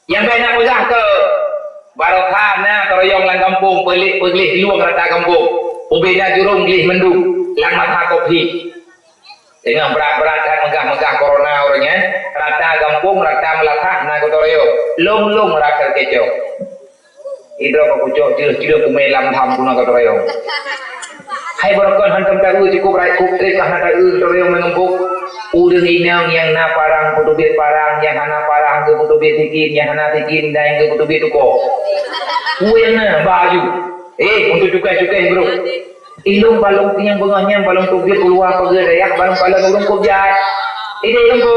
Yang baik nak pegah ke barokah na teroyong lang kampung pelik luang rata kampung. Ubeda jurung lih mendung lang mata kopi. Dengan berat-berat kan megah-megah corona orangnya rata kampung rata melatah na kotorio. Long rata kecoh. Idro ko kucok cira kumelam tham kuna kotorio. Hai barokah hantam tahu cukup rai kup trek lah nak kotorio mengempuk. Udah inang yang na parang putubit parang yang hana parang ke putubit tikin yang hana tikin dan ke putubit tuko. Yang na baju. Untuk cukai bro. Ilung balung yang bengahnya balung tubit keluar pergi dayak balung urung kubjat. Ini ilung ko.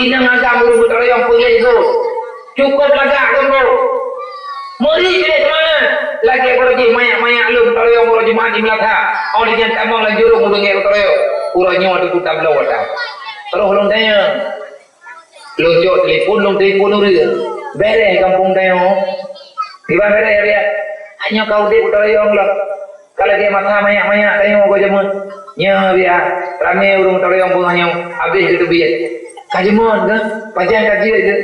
Inang agam urung putera yang pergi itu. Cukup lagak kan bro. Meri pilih mana? Lagi aku lagi mayak lum putera yang lagi mati melata. Oleh yang tamang lagi urung urungnya putera yang. Urangnya ada kutab lawa tak. Terus ulung tanya. Lonjok telefon dia. Beres kampung tanya. Tiba beres dia. Hanya kau dia putera yang lah. Kalau dia mata mayak tanya kau jamun. Nya dia ramai urung putera yang bunganya habis itu biar. Kajimun kan? Panjang kaji itu.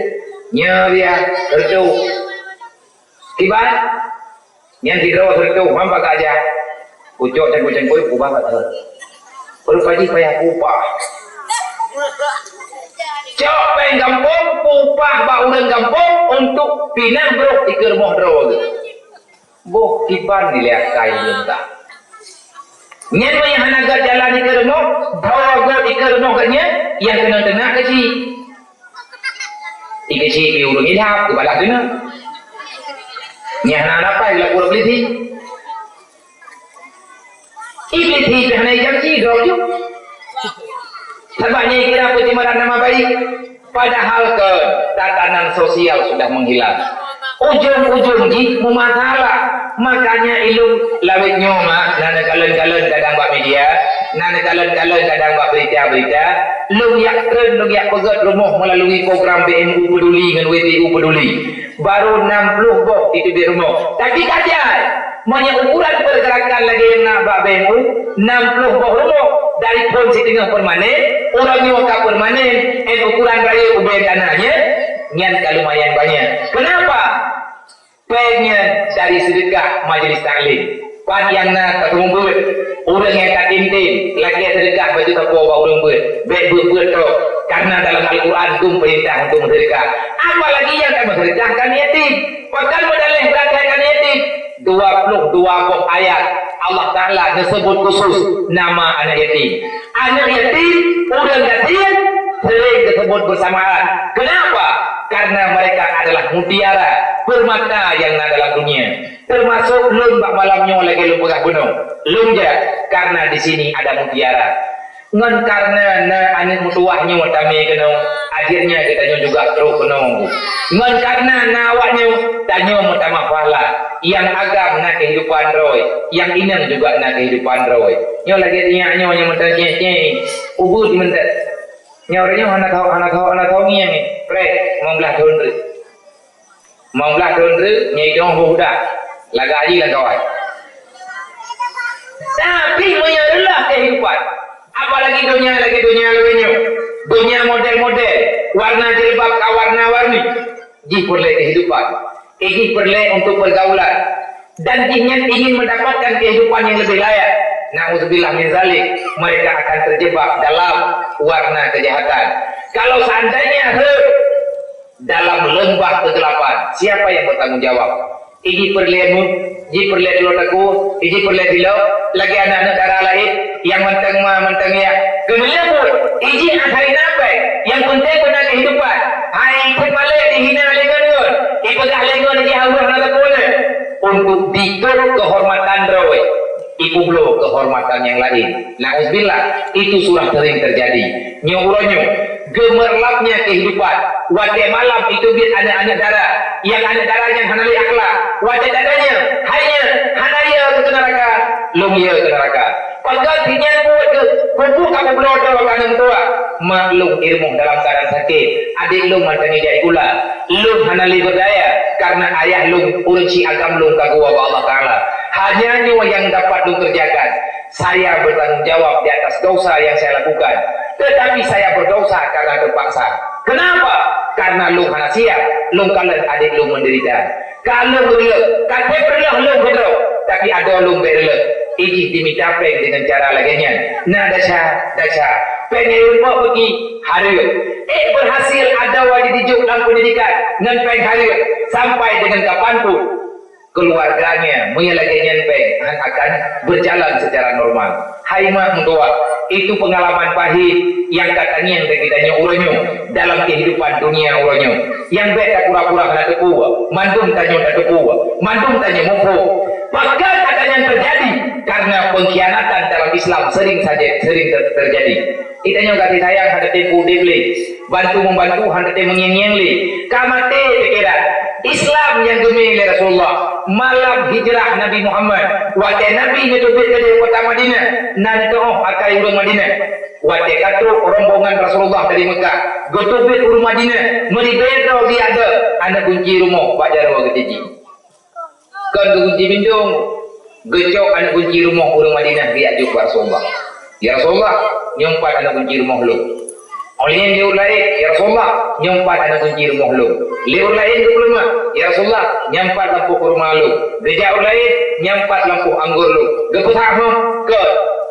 Nya dia tertu. Tiba. Yang tidak tertu mampak aja. Ucok dan kucing ubah tak. Perlu kaji payah upah. Cok payah kampung, upah bauran kampung untuk pinang bro ikir moh drog. Boh kiban dilihat kain minta. Nyen payah hanagar jalan ikir moh, drog ikir moh katnya yang kena kaji. Ikaji ke urung ilham ke balak kena. Nyen anak apa yang laku beli sih? Iblis hidup hanya janji dong. Sebabnya kira pencemaran nama baik. Padahal ke tatanan sosial sudah menghilang. Ujung-ujung ji masalah. Makanya ilmu lawit nyoma. Nana kalen-kalen kadang buat media. Nana kalen-kalen kadang buat berita-berita. Lu yak keren, lu yak pegat rumah melalui program BMU peduli dengan WTU peduli. Baru 60 boh itu di rumah. Tapi kajian. Banyak ukuran pergerakan lagi yang nak buat BMU 60 boh rumah dari pon setengah permanen orang nyokap permanen ukuran raya ubah tanahnya nyan lumayan banyak. Kenapa? Pengen dari sedekah majlis taklim pan yang nak terkumpul orang yang tak tim lagi sedekah baju toko bawa orang buat karena dalam Al-Quran itu perintah untuk sedekah. Apalagi yang tak sedekahkan yatim padahal modal yang beratkan yatim 22 buah ayat Allah Ta'ala disebut khusus nama anak yatim. Anak yatim, orang yatim sering disebut bersamaan. Kenapa? Karena mereka adalah mutiara permata yang ada dalam dunia. Termasuk lum bak malamnya lagi lum pegah gunung. Lum je karena di sini ada mutiara. Ngan karena anak mutuahnya watame kena akhirnya kita juga terus kena. Ngan karena nawaknya tanya mutama pahala. Yang agam nak kehidupan roy, yang inang juga nak kehidupan roy. Nyo lagi nyo yang mentah nye, ubud mentah. Nyo orangnya anak kau ni yang pre, mau belah dondre, nyai dong budak, lagi lah kawan. Tapi menyalah kehidupan. Apalagi dunia lainnya, dunia model-model, warna jilbab warna-warni, ji perle kehidupan. Ini perlu untuk pergaulan dan ingin mendapatkan kehidupan yang lebih layak. Na'udzubillah min zalik, mereka akan terjebak dalam warna kejahatan. Kalau seandainya dalam lembah kegelapan, siapa yang bertanggung jawab? Ini perlu aku, ini perlu lagi anak-anak darah lain yang mentang ya. Kemudian pun, ini hari apa? Yang penting benar kehidupan. Hai kembali dihina lengan pun. Ipagah lengan lagi hawa nak boleh. Untuk dikur kehormatan rawi. Ibu belum kehormatan yang lain. Na'udzubillah, itu sudah sering terjadi. Nyuruhnya, gemerlapnya kehidupan. Wate malam itu biar anak-anak darah. Yang anak darahnya hanali akhlak. Wate dadanya, hanya hanaya ke neraka. Lumia ke neraka. Pagal dinya buat ke kubu kamu berodoh kanan tua. Maklum ilmu dalam keadaan sakit. Adik lu mantangi jadi gula. Lu hanali berdaya. Karena ayah lu urusi agam lu kagua Allah Ta'ala. Hanya nyawa yang dapat lu kerjakan. Saya bertanggung jawab di atas dosa yang saya lakukan. Tetapi saya berdosa karena terpaksa. Kenapa? Karena lu hana siap, lu kalian adik lu menderita. Kalau rela, kata pernah lu berdoa, tapi ada lu berdoa. Iji diminta peng dengan cara laginya. Nah dasar, pengen mau pergi hari. Berhasil ada wajib dijuk dalam pendidikan dan peng hari sampai dengan kapanpun keluarganya menyelaginya peng akan berjalan secara normal. Hai mak mendoa, itu pengalaman pahit yang katanya yang kitanya uranyo dalam kehidupan dunia uranyo. Yang beda pura-pura kena tepu, mandum tanya tepu, mandum tanya mumpuk. Maka katanya terjadi karena pengkhianatan dalam Islam sering terjadi. Itanya kasih sayang hendak tempu dibeli, bantu membantu hendak mengiang-iang li. Kamate pikiran Islam yang gemili Rasulullah malam hijrah Nabi Muhammad. Waktu Nabi nyetubit ke kota Madinah, nanti akai urang Madinah. Waktu kata rombongan Rasulullah dari Mekah, getubit urang Madinah, meribeda dia ada anak kunci rumah Pak Jarwo ketiji. Kan kunci bindung, gecok anak kunci rumah urang Madinah dia juga Rasulullah. Ya Rasulullah, nyompat anak kunci rumah lu. Oleh liur lain, ya Rasulullah, nyompat anak kunci rumah lu. Liur lain ke rumah, ya Rasulullah, nyampat lampu kurma lu. Gejau lain, nyampat lampu anggur lu. Gepusahmu ke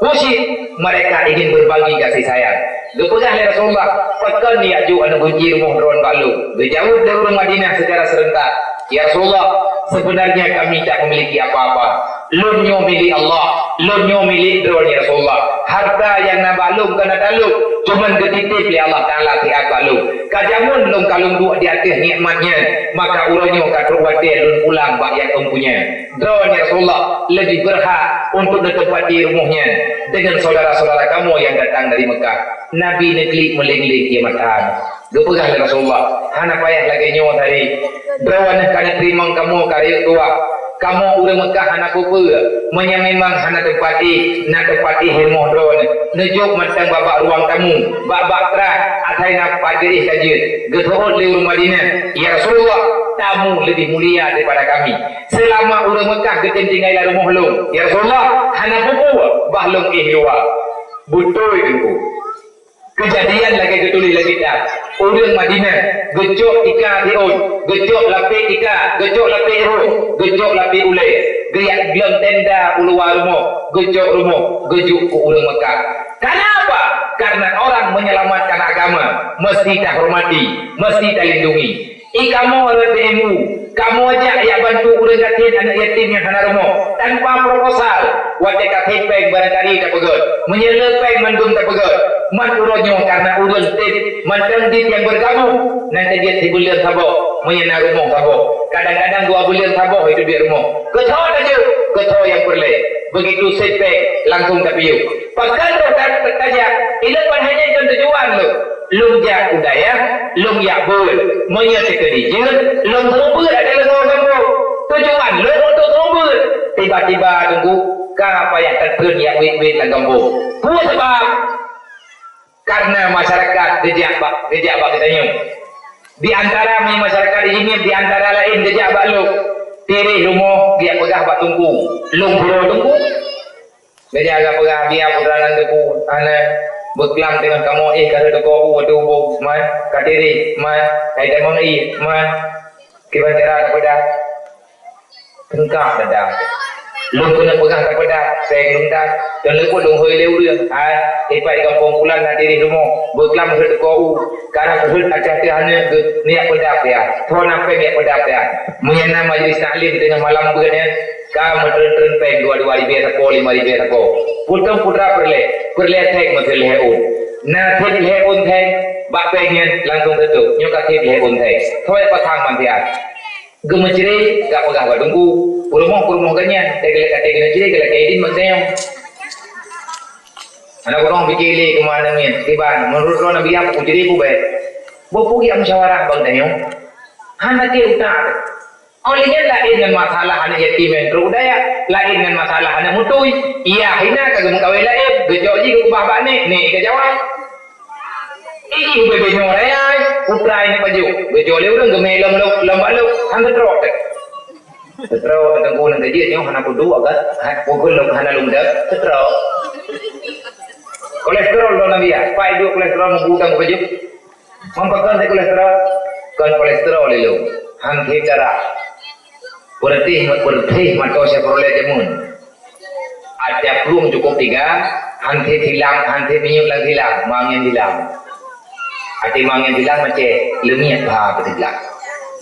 pusing, mereka ingin berbagi kasih sayang. Gepusah ya Rasulullah, pekan ni aju anak kunci rumah drone balu. Gejau dari rumah Madinah secara serentak. Ya Rasulullah, sebenarnya kami tak memiliki apa-apa. Lumnya milik Allah, lumnya milik drone ya Rasulullah. Harta yang nambah lum kena taluk, cuman ketitip oleh Allah Ta'ala tiap balum. Kajamun lum kalung dua di atas nikmatnya, maka urangnya kata wadah lum pulang bayak empunya. Drone ya Rasulullah lebih berhak untuk ditempati rumahnya dengan saudara-saudara kamu yang datang dari Mekah. Nabi negeri melingling dia matahan. Gepegah oleh Rasulullah, hana payah lagi nyawa tadi. Drone kena terima kamu karya tua. Kamu udah Mekah anak kupu, menyamemang anak tempati, nak tempati ilmu drone. Nejuk mentang babak ruang tamu, babak terah, atai nak padirih saja. Getahut di rumah Madinah, ya Rasulullah, tamu lebih mulia daripada kami. Selama udah Mekah getem tinggal rumah lu, ya Rasulullah, anak kupu, bahlung ihwa. Betul itu. Kejadian lagi ketuli lagi dah. Orang Madinah gecok ika diun, gecok lapik ika, gecok lapik ru, gecok lapik ulai. Geriak gelem tenda uluar rumah, gecok rumah, gejuk ke orang Mekah. Kenapa? Karena orang menyelamatkan agama mesti tak hormati, mesti tak lindungi. Kamu oleh PMU, kamu aja yang bantu orang yatim, anak yatim yang hana rumah tanpa proposal. Wajah katin peng barangkali tak pegat, menyelepeng mandum tak pegat. Manturonyo karena urun tip, mantang dit yang bergabung. Nanti dia 3 bulan sabok, menyena rumah sabok. Kadang-kadang 2 bulan sabok itu dia rumah. Kecoh aja, kecoh yang perle. Begitu setback langsung tak piu. Pakai tak tajak, ilapan hanya itu tujuan lo. Lung jak udaya, lung yak bul, menyet kedijin, lung terumpul ada lengau kamu. Tujuan lo untuk terumpul. Tiba-tiba tunggu, apa yang terkena yang wit-wit lang kamu. Kuat sebab karena masyarakat dejak bak katanya. Di antara masyarakat ini, di antara lain dejak bak lu. Tirih rumah dia pegah bak tunggu, lung buru tunggu. Dia agak pegah dia putranan tepu, anak berkelam dengan kamu kada teko waduh bu man katiri man kaitan mon man kiban cara kepada tengkap dah. Lung kena pegang kepada saya luntas dan lepas lung hoi leu dia ipai kampung pulang nanti di rumah berkelam herd kau karena herd acah hanya niat pedap ya thon apa niat pedap ya menyana majlis taklim dengan malam begini ka metren peng 2 ribu tako 5 ribu tako putung putra perle tek masih leun na tek leun tek bak pengen langsung tutup nyoka tek leun tek thoi patang mantian gemeciri gak pegah badungku kurumah ganyan tegel ciri kalau kaidin maksudnya anak orang pikir kemana ni tiban menurut orang nabi apa ciri ku baik bopugi musyawarah bang tanya anak ke utak olehnya lain dengan masalah anak yatim yang terudaya lain dengan masalah anak mutui iya hina kagak kawin lain gejok ji ku bah bane ni ke jawab ini bebe nyoraya putra ini paju gejok le urang gemelom lembak lu hang terok terus tengku nang dia nyo hana kudu agak pukul lom hana lumdak terus kolesterol do nabi ya pai do kolesterol mengudang paju Mampakan saya kolesterol, kan kolesterol itu, hangke darah, berhenti mata saya peroleh jamun. Ada belum cukup 3, hangke hilang, hangke minyak lang hilang, mangin hilang. Ada mangin hilang macam lemiat bah berhilang.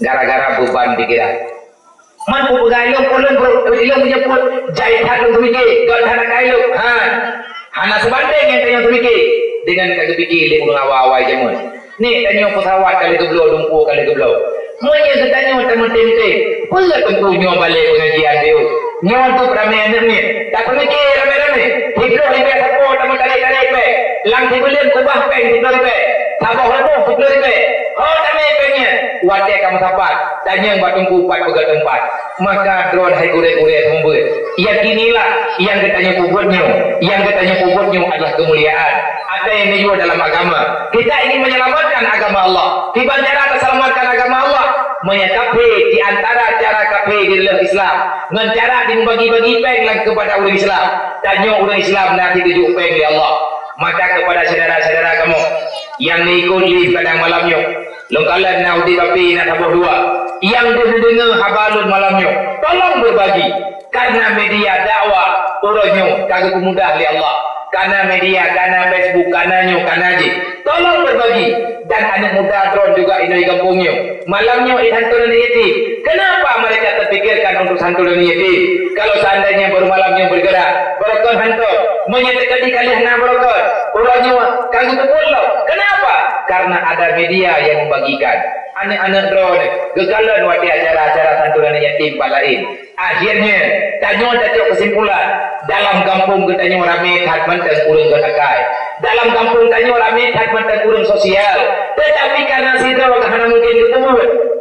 Gara-gara beban pikiran. Man pun bergailung, ilmu punya pun jahit hati untuk fikir, gak ada gailung. Hana sebanding yang tanya untuk fikir dengan kagak fikir dia urang awal-awal jamun. Ni tanya pesawat kali tu belau, lumpur kali tu belau. Monya ketanya teman-teman, pula tunggu nyawa balik pengajian dia. Nyawa tu ramai anak ni. Tak pemikir ramai-ramai. Hidroh lebih support teman tarik-tarik pe. Lang dibelian kubah peng hidroh lebih. Sabah lebuh hidroh lebih. Oh ramai pengnya. Wadah kamu sapat. Tanya buat tunggu 4 pegang tempat. Maka drone hai gure-gure semua. Yakinilah yang katanya kubutnya. Yang katanya kubutnya adalah kemuliaan. Ada yang dijual dalam agama. Kita ingin menyelamatkan agama Allah. Tiba cara terselamatkan agama Allah. Menyakapi di antara cara kafe di dalam Islam. Dengan cara dibagi-bagi peng kepada orang Islam. Tanya orang Islam nanti tujuh peng di Allah. Maka kepada saudara-saudara kamu yang ikut live kadang malamnya. Longkalan naudi tapi nak tabur 2. Yang dengar habalun malamnya. Tolong berbagi. Karena media dakwah orangnya kagak mudah li Allah. Karena media, karena Facebook, karena je. Tolong berbagi. Dan anak muda drone juga ini di kampungnya. Malamnya hantu dan yatim. Kenapa mereka terfikirkan untuk hantu dan yatim? Kalau seandainya baru malamnya bergerak, berokon hantu, menyatakan kalian nak berokon. Orangnya kagak terpulau. Kenapa? Karena ada media yang membagikan. Anak-anak drone, gagalan waktu acara-acara hantu dan yatim lain. Akhirnya, tanya kesimpulan. Dalam kampung katanya ramai tak mantan urang gerakai. Dalam kampung tanya ramai tak mantan urang sosial. Tetapi karena sidra wakana mungkin ketemu,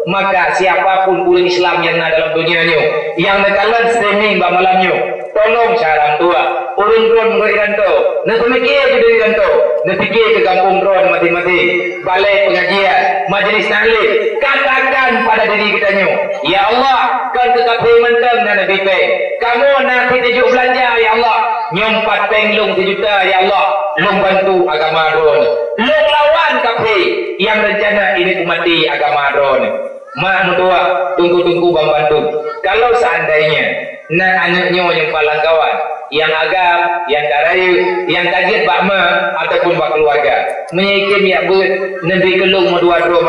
maka siapapun urang Islam yang ada dalam dunianya, yang nekalan streaming malamnya, tolong sarang tua. Urang drone mengiranto, nak mikir ke iranto, nak fikir ke kampung drone mati-mati. Balai pengajian, majlis taklim, katakan pada diri kitanya, ya Allah, kan tetap mantan dan Nabi peng. Kamu nanti tujuh belanja ya Allah. Nyompat peng lung 1 juta ya Allah. Lung bantu agama drone. Lung lawan kafe yang rencana ini kumati agama drone. Mak mutua tunggu-tunggu bang bantu. Kalau seandainya nak anaknya yang palang kawan, yang agam, yang karayu, yang kaget bakma ataupun bak keluarga, menyikim ya ber nabi kelung dua-dua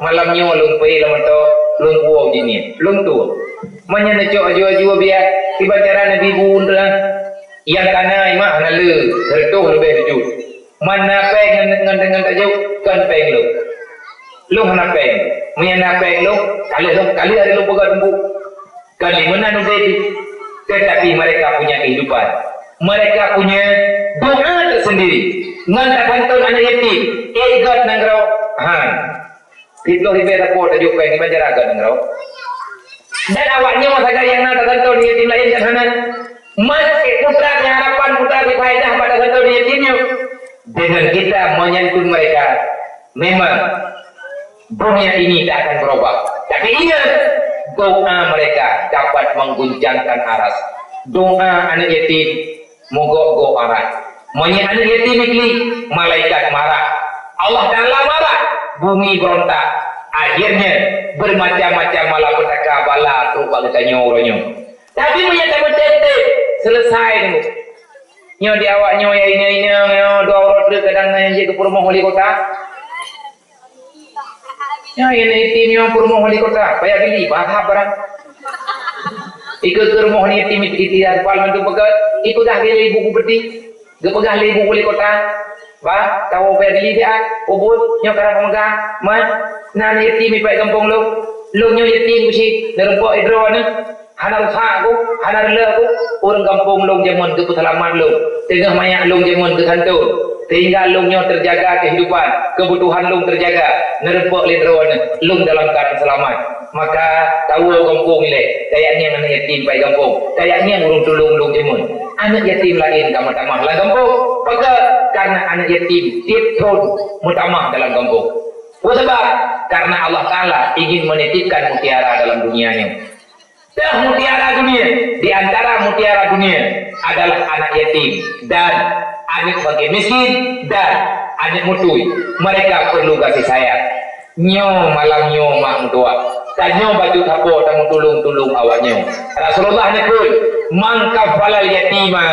malamnya lung pai laman to lung puau jini lung tu manya necok ajo-ajo biar tiba cara nabi bunda yang kana imah nalu tertuh lebih tujuh mana peng dengan tak jauh kan peng lu mana peng manya peng lu kali hari lu pegang lembu kali mana nu tetapi mereka punya kehidupan, mereka punya doa tersendiri. Ngan kantong anak yatim, egat nangrau, Itu hibe takut tajuk peng di banjaraga nangrau. Dan awaknya masa yang nak kantong yatim lain kan sana. Mas putra yang harapan putra berfaedah pada kantong yatimnya. Dengan kita menyentuh mereka, memang dunia ini tak akan berubah. Tapi ingat, doa mereka dapat mengguncangkan aras. Doa anak yatim mogok aras. Manya anak yatim ini malaikat marah. Allah Ta'ala marah. Bumi berontak. Akhirnya bermacam-macam malapetaka bala terupa katanya orangnya. Tapi menyatakan selesai dulu. Nyo di awak nyo ya ini dua orang kadang yang jadi rumah wali kota. Ya ini timnya rumah wali kota, payah beli bahap barang. Ikut ke rumah ni tim itu tidak palang tu pegat, ikut dah beli buku berti, gepegah beli buku wali kota. Bah, tahu payah beli dia, obot nyo karang pemegang, man, nani tim ipai kampung lu nyo yatim mesti nerempok idro ni. Hanar aku, hanar aku, orang kampung long jamun ke putalaman long, tengah banyak long jamun ke kantor, sehingga longnya terjaga kehidupan, kebutuhan long terjaga, nerempok lidron, long dalam keadaan selamat. Maka tahu kampung ni, kayaknya anak yatim pai kampung, kayaknya urung tulung long jamun, anak yatim lain kamar-kamar dalam kampung, karena anak yatim tipton mutamah dalam kampung. Sebab karena Allah Taala ingin menitipkan mutiara dalam dunianya. Dan mutiara dunia, di antara mutiara dunia adalah anak yatim dan anak fakir miskin dan anak mutui. Mereka perlu kasih sayang. Nyo malam nyo mak tua. Tanyo baju tapo tamu tulung awaknya. Rasulullah nakul, "Man kafalal yatima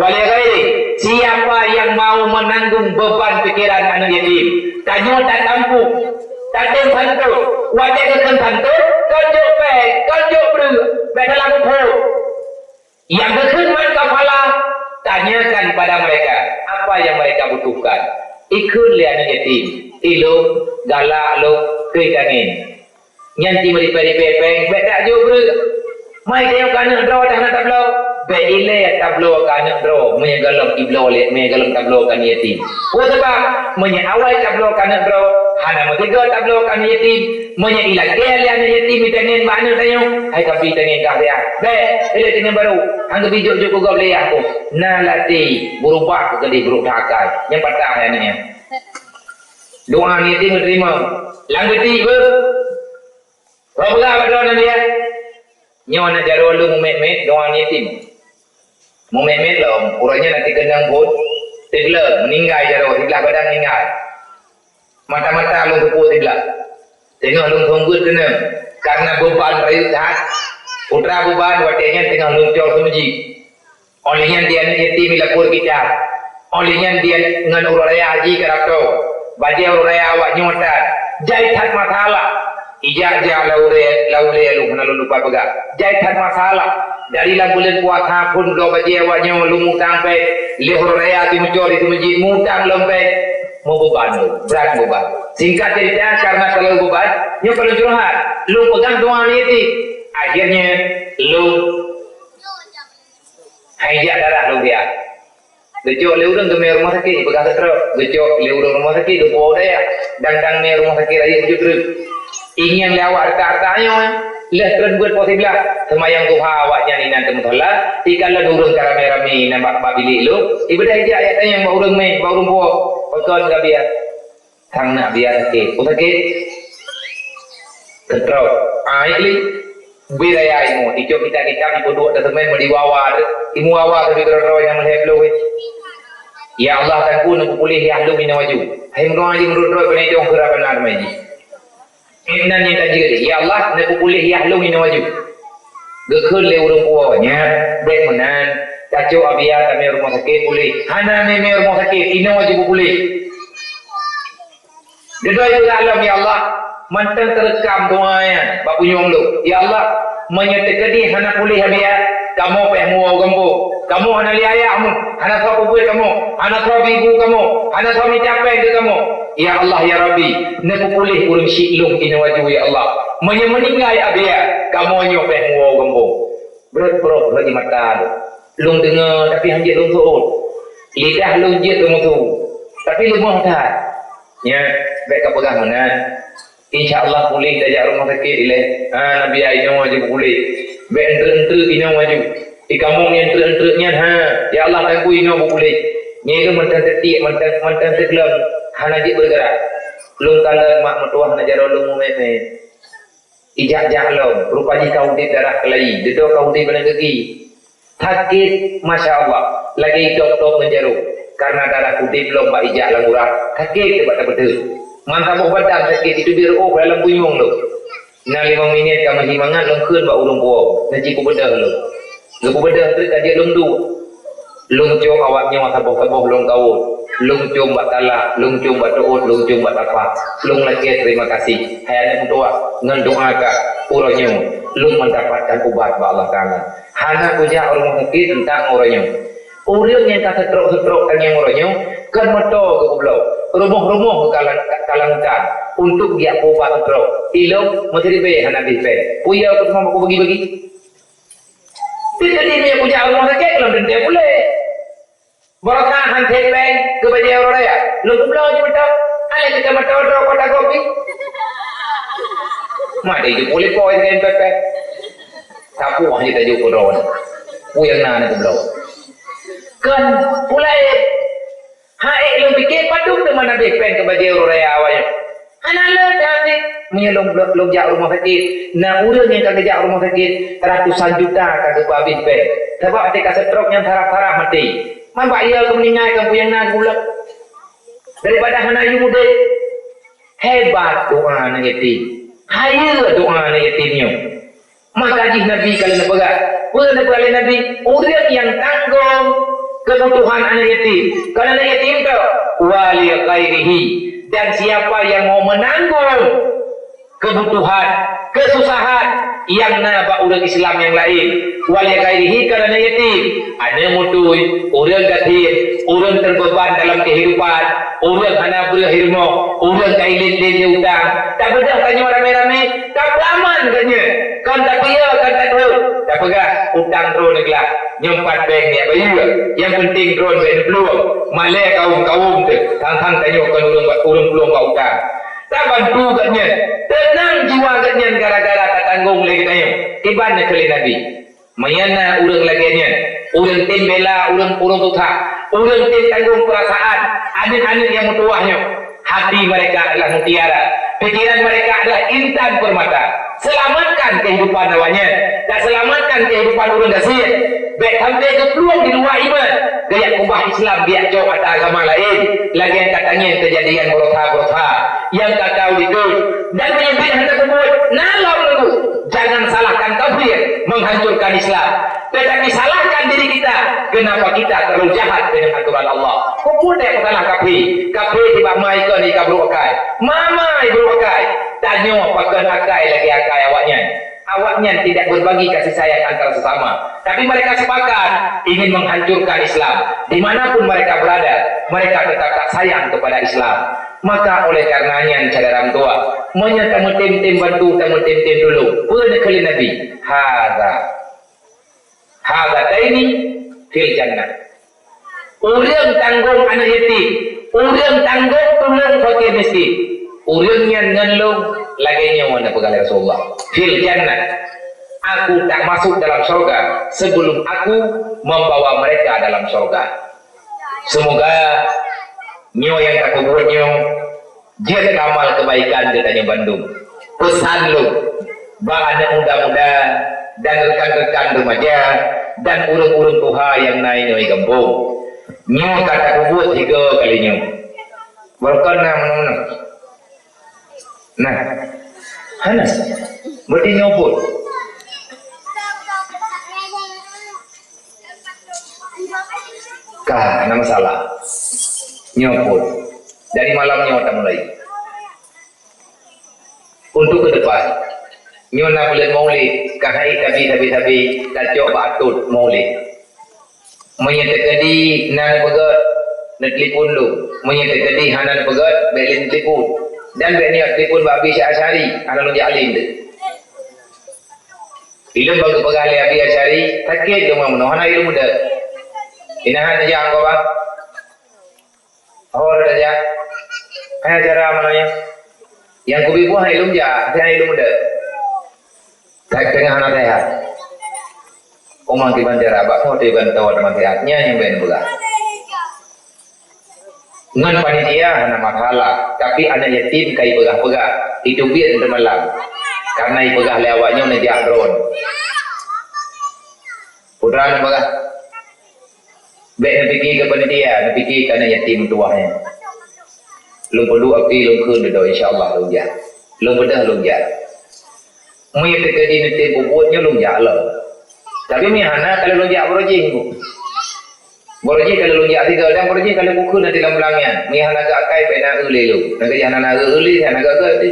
wa li ghairi." Siapa yang mau menanggung beban pikiran anak yatim, tanyo tak mampu, tak ada bantu, wajah kekan bantu, konjuk pek, konjuk ber, dalam buku. Yang kekan man kafala, tanyakan pada mereka apa yang mereka butuhkan. Ikut lihat anak yatim, ilmu, galak lo, keikanin. Nyanti meripari pepeng, bet tak jauh ber. Mai tengok kanak draw dah nak tablo. Bet ile tablo kanak draw, menye galam iblo le, menye galam tablo kan yatim. Oh sebab menye awal tablo kanak draw, hana metiga tablo kan yatim, menye ilah gel anak yatim tenen mana tengok. Hai tapi tenen kah dia. Bet ile tenen baru. Hang bijuk juk gog le aku. Na lati berubah ke di buruk dhakai. Yang patah anaknya. Doa yatim terima. Langgeti ber. Berapa pada dia? Nyawa nak jarum lu mumet doang yatim. Mumet lah, orangnya nanti kendang pun, tegla meninggal jarum, tegla badan meninggal. Mata-mata lu kupu tegla. Tengok lu tunggu kena, karena beban rayu tak. Putra beban, watenya tengah lu jauh semuji. Olehnya dia ni yatim milapur kita. Olehnya dia dengan orang raya haji karakter. Bagi orang raya awak nyotan, jaitan masalah. Ijak dia laule lu kena lupa pegang. Jaitan masalah. Dari bulan puasa pun lo bagi awaknya lu mutang pe. Lehor raya di mencuri di masjid mutang lempe. Mau beban lu, berat beban. Singkat cerita karena kalau beban, yang perlu curhat. Lu pegang doa ni. Akhirnya lu hajat darah lu dia. Gejok leurang ke rumah sakit, pegang terus. Gejok leurang rumah sakit, ke bawah dia. Dang ni rumah sakit raya tujuh terus. Ingin lewat harta-hartanya, terus buat positif lah. Semayang duha awaknya ni nanti mutolak. Ikalah durung rame-rame nampak bilik lu. Ibadah ijak ayat yang baru rame, baru buat. Pekon ke biar. Sang nak biar sakit. Sakit. Ketrau. Ikli. Biraya imu. Icok kita ibu dua teman diwawar. Imu awar tapi ketrau yang melihap lu. Ya Allah kan pun aku pulih ya lu minum waju. Hai menurut menurut penejong kerap benar maji. Inna ni tak juga ya Allah nak pulih ya lu minum waju. Gekul le urung puanya, bek menan, kacau abia kami rumah sakit pulih. Hana ni rumah sakit minum waju pulih. Doa itu dalam ya Allah, mantan terekam doanya, bab punyong lu. Ya Allah, menyertai hana pulih abia, kamu pehmu gambo. Kamu hana liayahmu, hana sapu buat kamu, hana sapu ibu kamu, hana sapu capek ke kamu. Ya Allah ya Rabbi, nak pulih urang siklung ina waju ya Allah. Meninggal abia, kamu nyopeh mu gambo. Berat lagi mata. Lung dengar tapi hanjit lung suut. Lidah lung jit lung tu. Tapi lu mau tak? Ya, baik kau pegang mana? InsyaAllah pulih dajak rumah sakit ile. Nabi ina waju pulih. Baik enter ina waju. Di kamu yang enter-enternya ya Allah tangguh ina pulih. Nyai mantan tetik, mantan teglam. Hana jik bergerak. Lung kala mak metuah nak jaro lung meme. Ijak-jak lung. Rupanya kau di darah kelai. Dedo kau di belang kaki. Sakit, Masya Allah. Lagi doktor menjaro. Karena darah kutip belum pak ijak lang urang. Sakit sebab tak betul. Mantap badan sakit itu biar dalam buyung lu. Nah 5 minit kamu himangan lung keun bak urung puau. Nanti ku bedah lu. Lu bedah terus kajian lung du. Lung jom awaknya masa boh-boh lung kau. Lung jom buat talak, lung jom buat doa, lung jom buat apa. Lung lagi terima kasih. Hai anak doa, ngan doa ka urangnya. Lung mendapatkan ubat ba Allah Taala. Hana punya orang sakit tentang orangnya. Orang yang tak setrok kan yang orangnya kan meto ke pulau. Rumah-rumah kalangkan untuk dia ubat setrok. Ilo mesti dibe hana dibe. Puya aku semua aku bagi-bagi. Tidak dia punya rumah sakit kalau dia boleh. Barakah hantar bank ke baju orang raya. Lu pulau je betul. Ada kita betul draw kotak kopi. Mak dia boleh poin kan pepe. Sapu hanya tajuk draw. Puyang nana ke pulau. Kan pulai. Hai lu fikir padung dengan ada bank ke baju orang raya awalnya. Anak lu tadi menyelong belum jak rumah sakit. Nah urang yang kagak jak rumah sakit ratusan juta kagak habis bank. Sebab ada kaset truk yang taraf-taraf mati. Man pak ia meninggal kan puyang nak pula. daripada hana ayu muda. Hebat doa anak yatim. Haya doa anak yatimnya. Maka hadis Nabi kalau nak berat. Pernah oleh Nabi, orang yang tanggung kebutuhan anak yatim. Kalau anak yatim tu, wali ghairihi. Dan siapa yang mau menanggung kebutuhan, kesusahan yang nabak orang Islam yang lain. Wali ghairihi kalau anak yatim. Ada mutui, orang gatir, orang terbeban dalam kehidupan, orang hana berhirmo, orang kailin-lin dia hutang. Tak bedah tanya ramai-ramai, tak beraman katanya. Kan tak kaya, kan tak tahu. Tak pegah, hutang drone neglah. Nyempat bank ni apa juga. Yang penting drone bank peluang. Malai kaum-kaum tu. Tang-tang tanya kan orang peluang kau hutang. Tak bantu katanya. Tenang jiwa katanya gara-gara tak tanggung lagi tanya. Iban nak kali Nabi. Mayana orang laginya. Orang tim bela, orang tutak. Orang tim tanggung perasaan. Anak-anak yang mutuahnya. Hati mereka adalah mutiara. Pikiran mereka adalah intan permata. Selamatkan kehidupan awaknya. Dan selamatkan kehidupan orang dasir. Baik sampai ke peluang di luar iman. Gaya kubah Islam biar jauh atas agama lain. Lagi yang katanya kejadian berotha-berotha. Yang tak tahu itu. Dan menyebut hal tersebut. Nalar dulu. Jangan salahkan kafir menghancurkan Islam. Tetapi salahkan diri kita. Kenapa kita terlalu jahat dengan aturan Allah. Kumpul dia salah kafir. Kafir tiba mai ke ni kabru akai. Mama ibu akai. Tanya pakai akai lagi akai awaknya. Awaknya tidak berbagi kasih sayang antara sesama. Tapi mereka sepakat ingin menghancurkan Islam. Dimanapun mereka berada, mereka tetap tak sayang kepada Islam. Maka oleh karenanya cara orang tua menyatakan tim-tim bantu, tim-tim dulu. Pernah kali Nabi. Hadza ini fil jannah. Orang tanggung anak yatim, orang tanggung tolong fakir miskin. Orang yang ngelung lagainya mana pegang Rasulullah. Fil jannah. Aku tak masuk dalam surga sebelum aku membawa mereka dalam surga. Semoga nyo yang tak buatnya dia amal kebaikan katanya Bandung. Pesan lu bagi anak muda-muda dan rekan-rekan remaja dan urung-urung tuha yang naik di kampung. Nyo kata buat 3 kalinya. Berkena mana-mana. Nah, hana berarti nyopot. Kah, ada masalah. Nyopot. Dari malamnya kita mulai. Untuk ke depan. Nyona bulan maulid. Kahai tabi. Kacau batut maulid. Menyatakan di nan pegat. Nak telefon lu. Menyatakan di hanan pegat. Belin telefon. Dan niat telefon Abi Syahsyari anak lu alim tu. Ilmu bagi pegali Abi Syahsyari sakit dia mana hana ilmu dah. Inahan aja angko bang. Awal aja. Kaya cara mananya. Yang kubi buah ilmu ja, saya ilmu dah. Tak tengah anak saya. Omang di bandara bakso di bantau teman sehatnya yang ben buka. Ngan panitia hana makalah, tapi anak yatim kai pegah-pegah. Itu biar untuk malam. Karena pegah lewatnya menjak drone. Putra nak pegah. Baik nak fikir ke panitia, nak fikir ke anak yatim tuahnya. Lung perlu api lung kun dah insya-Allah lung jah. Lung bedah lung jah. Mai terjadi nanti bobotnya lung jah lah. Tapi mi hana kalau lung jah berojing. Boroji kalau lu jadi gadang boroji kalau buku nanti dalam belangnya. Mi hana ga kai pena uli lu. Nanti hana na uli hana ga ga ti.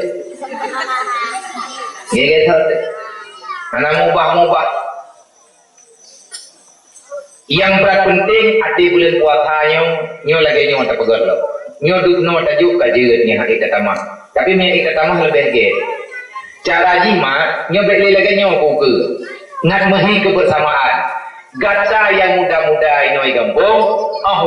Ye thot. Hana mubah. Yang berat penting hati bulan puasanya nyo lagi nyo tak pegat lo. Nyo duk no tajuk ka jeut ni hak kita tamah. Tapi mi kita tamah lebih ge. Cara jima nyo beli lagi nyo ke. Ngat mehi kebersamaan. Gata yang muda-muda inoi kampung,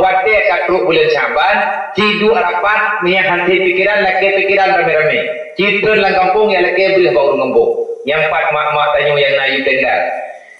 wate katruk bulan Syaban, cidu rapat, minyak hanti pikiran, laki pikiran rame-rame. Cidu lang kampung yang laki boleh bawa kampung. Yang 4 mak-mak tanyo yang nayu tenda.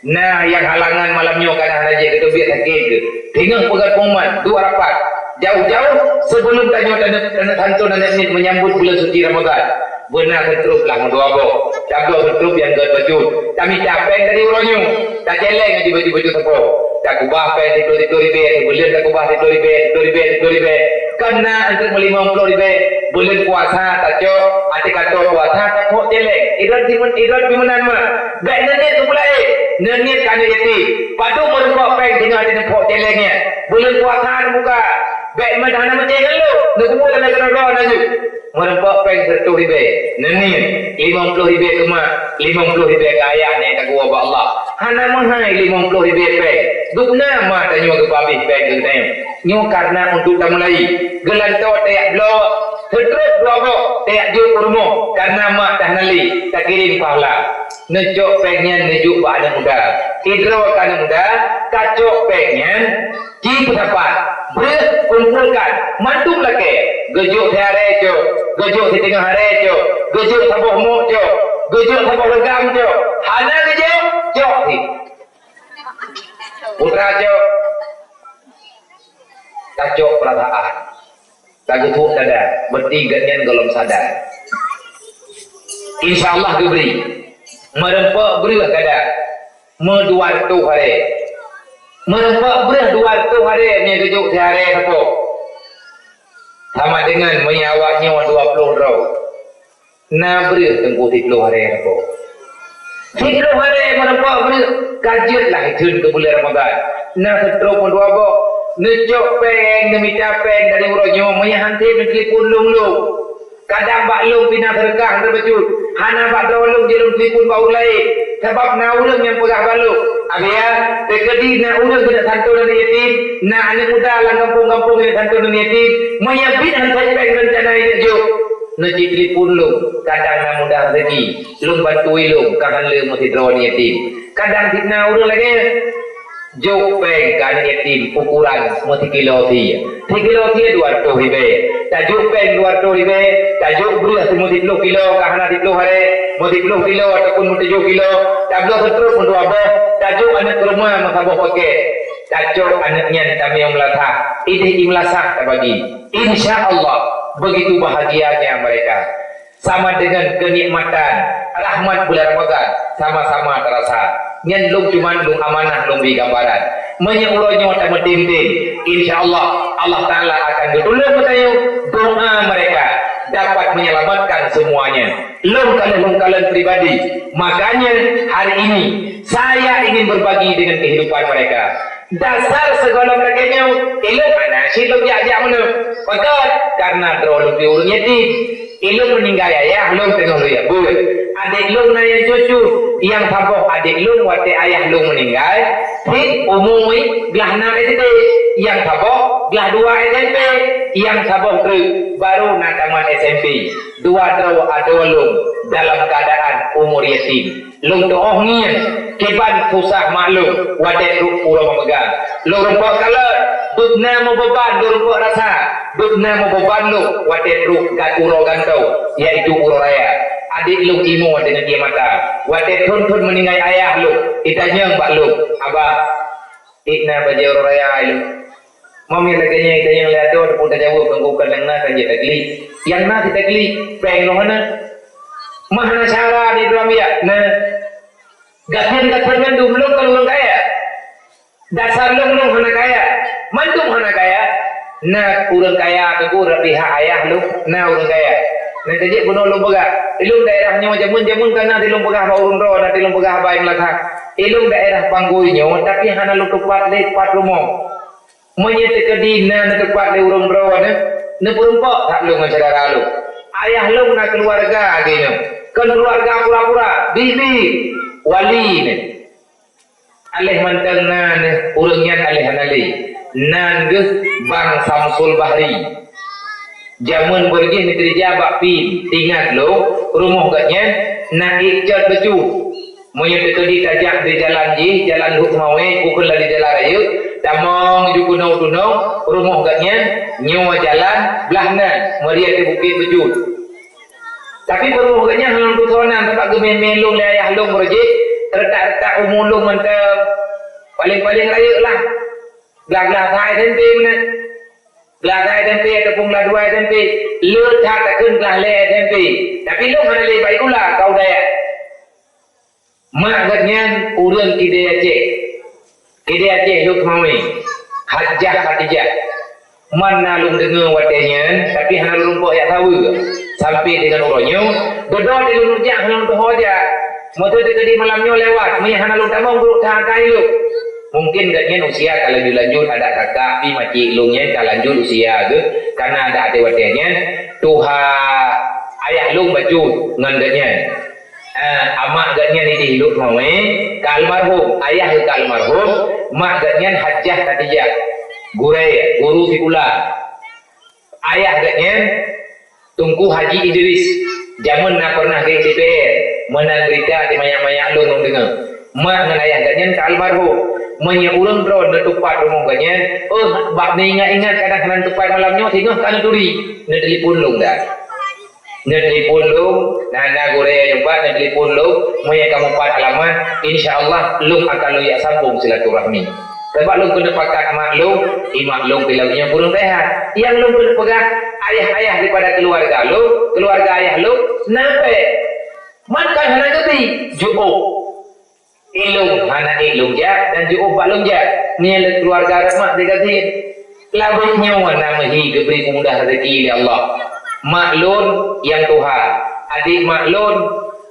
Nah, yang halangan malamnya kadang aja itu biar sakit ke. Tengah pegat pengumuman, 2 rapat. Jauh-jauh sebelum tanyo tanda hantu dan menyambut bulan suci Ramadan. Benar ketruk lah dua bo. Jago ketruk yang baju. Kami capek dari uronyo. Tak jeleng di baju-baju tepuk. Tak kubah pe tidur ribe, bulan tak kubah tidur ribe. kena untuk 50 ribu bulan puasa tak cok ada kata puasa tak kok celek irat pimenan mah baik nenek tu pula nenek kena yatim padu merempok peng tengah ada kok celeknya bulan puasa buka baik mana nak macam lu nak buat dalam kena naju merempok peng 100 ribu nenek 50 ribu cuma 50 ribu ke ayah ni tak gua ba Allah hana mahai 50 ribu peng guna mah tanya ke habis peng ke tanya nyo karena untuk tamulai gelantau tayak blok terus dua tayak juk rumah karena mak dah nali tak kirim pahala nejok pengen nejuk ba anak muda idro kana muda kacok pengen ji pendapat berkumpulkan mantum lake gejuk hari jo gejuk di tengah hari jo gejuk sabuh muk jo gejuk sabuh legam jo hana gejuk jok ni putra jo kacok perasaan lagi tuh dada bertiga golong sadar insyaallah diberi merempak beri kada me 200 hari merempak beri 200 hari ni kejuk sehari apa sama dengan menyawaknya 20 rau na beri tengku 30 hari apa 30 hari merempak beri kajilah hijun ke bulan Ramadan na setro pun 2 necok peng demi capeng dari uronyo menyantai mentelefon lung kadang bak lung pindah terkah terbejut hana bak dolung jerum telefon bau lain sebab na urang yang pegah baluk abia tekedi na urang kena santun dan yatim na anak muda lang kampung-kampung yang santun dan yatim menyabit hantai peng rencana ini jo neci telefon lung kadang na muda rezeki lung bantui lung kahan le mesti draw yatim kadang fitnah urang lagi jok peng kan yatim ukuran semua 3 kilo dia 200 ribu tajuk peng 200 ribu tajuk beras semua 30 kilo kahana 30 hari mau 30 kilo ataupun 7 kilo tablo terus pun apa tajuk anak rumah masabah pakai tajuk anaknya kami yang melatah ini imlasah tak bagi insyaallah begitu bahagianya mereka sama dengan kenikmatan rahmat bulan Ramadan sama-sama terasa nyen lung cuman lung amanah lung bi gambaran menyuruhnya tak mentintin insyaallah Allah Taala akan ditolong matayu doa mereka dapat menyelamatkan semuanya lung kalian pribadi makanya hari ini saya ingin berbagi dengan kehidupan mereka dasar segala mereka ilmu mana sih lu ajak mana pakat karena terlalu diurung yatim ilmu meninggal ayah lung tengok dia boleh adik lung nanya cucu yang saboh adik lung wate ayah lung meninggal hit umui belah 6 SD yang saboh belah 2 SMP yang saboh baru nak tamat SMP 2 lung dalam keadaan umur yatim lung doh ngian kiban susah maklum wate urang memegang lung rumput kalah dudna mau beban lung rumput rasa dudna mau beban lu wate gat uro gantau yaitu uro raya adik lu imo dengan dia mata wate thun meninggal ayah lu itanya mbak lu abah ikna baje uro raya lu mami laganya itanya lihat tu pun tak jawab penggukan yang nak kan tagli yang nak tagli peng no mana mahana cara di dalam ya nah gatin mandum lu kalau kaya dasar lu hana kaya mandum hana kaya na urang kaya tu pihak ayah lu na urang kaya nanti je bunuh lu pegah ilung daerahnya jamun karena di lu pegah ba urang ro dan di lu pegah ba yang lathak ilung daerah pangguinya tapi hana lu tepat le tepat rumah menyete kedi na tepat le urang ro ne perumpok tak lu dengan saudara lu ayah lu na keluarga gini kan keluarga pura-pura bibi wali ne alih mantang na urangnya alih hanali nan bang Samsul Bahri zaman pergi negeri Jabak pi tinggal lo rumah katnya nak ikat baju moyo tadi tajak di jalan Hukmawe pukul di jalan raya tamong ju kunau rumah katnya nyawa jalan belahna meria ke bukit baju tapi rumah katnya halang tusonan tempat gemen-melung le ayah long roje tertak umulung mantap paling raya lah belah thai tempe mana belah thai tempe ataupun belah 2 tempe lut tak takun belah le tempe tapi lu mana le baik pula kau daya maknanya urang kide Aceh lu kemawi Hajjah Khadijah mana lung dengar watenya tapi hana lung po ya tahu sampai dengan orangnya gedor di lung jak lung tu hoja motor di malamnya lewat menya hana lung tamong duduk takai lu mungkin katnya usia kalau lanjut ada kakak pi maci lungnya kalau lanjut usia ke karena ada ate watenya Tuhan ayah lung baju ngandanya amak gatnya ni hidup mau kalmarhum ayah kalmarhum mak gatnya Hajjah Khadijah guru fikula ayah gatnya Tunku Haji Idris zaman nak pernah ke DPR menang berita di mayak-mayak lu nong dengar mak dengan ayah gatnya kalmarhum menyeulang drone tepat rumah gatnya bab ni ingat kadang-kadang tepat malamnya tengok kan turi nak telefon lu dah nak telefon lu nana goreng jumpa nak telefon lu maya kamu pat alamat insyaallah lu akan lu ya sambung silaturahmi sebab lu kena pakat mak lu imak lu bilangnya burung rehat yang lu kena pegang ayah-ayah daripada keluarga ayah lu nampak makan hana gede ju'ub ilung hana ilung ja dan ju'ub balung ja ni keluarga mak dikasih labihnya nama hi geberi mudah rezeki oleh Allah maklun yang Tuhan adik maklun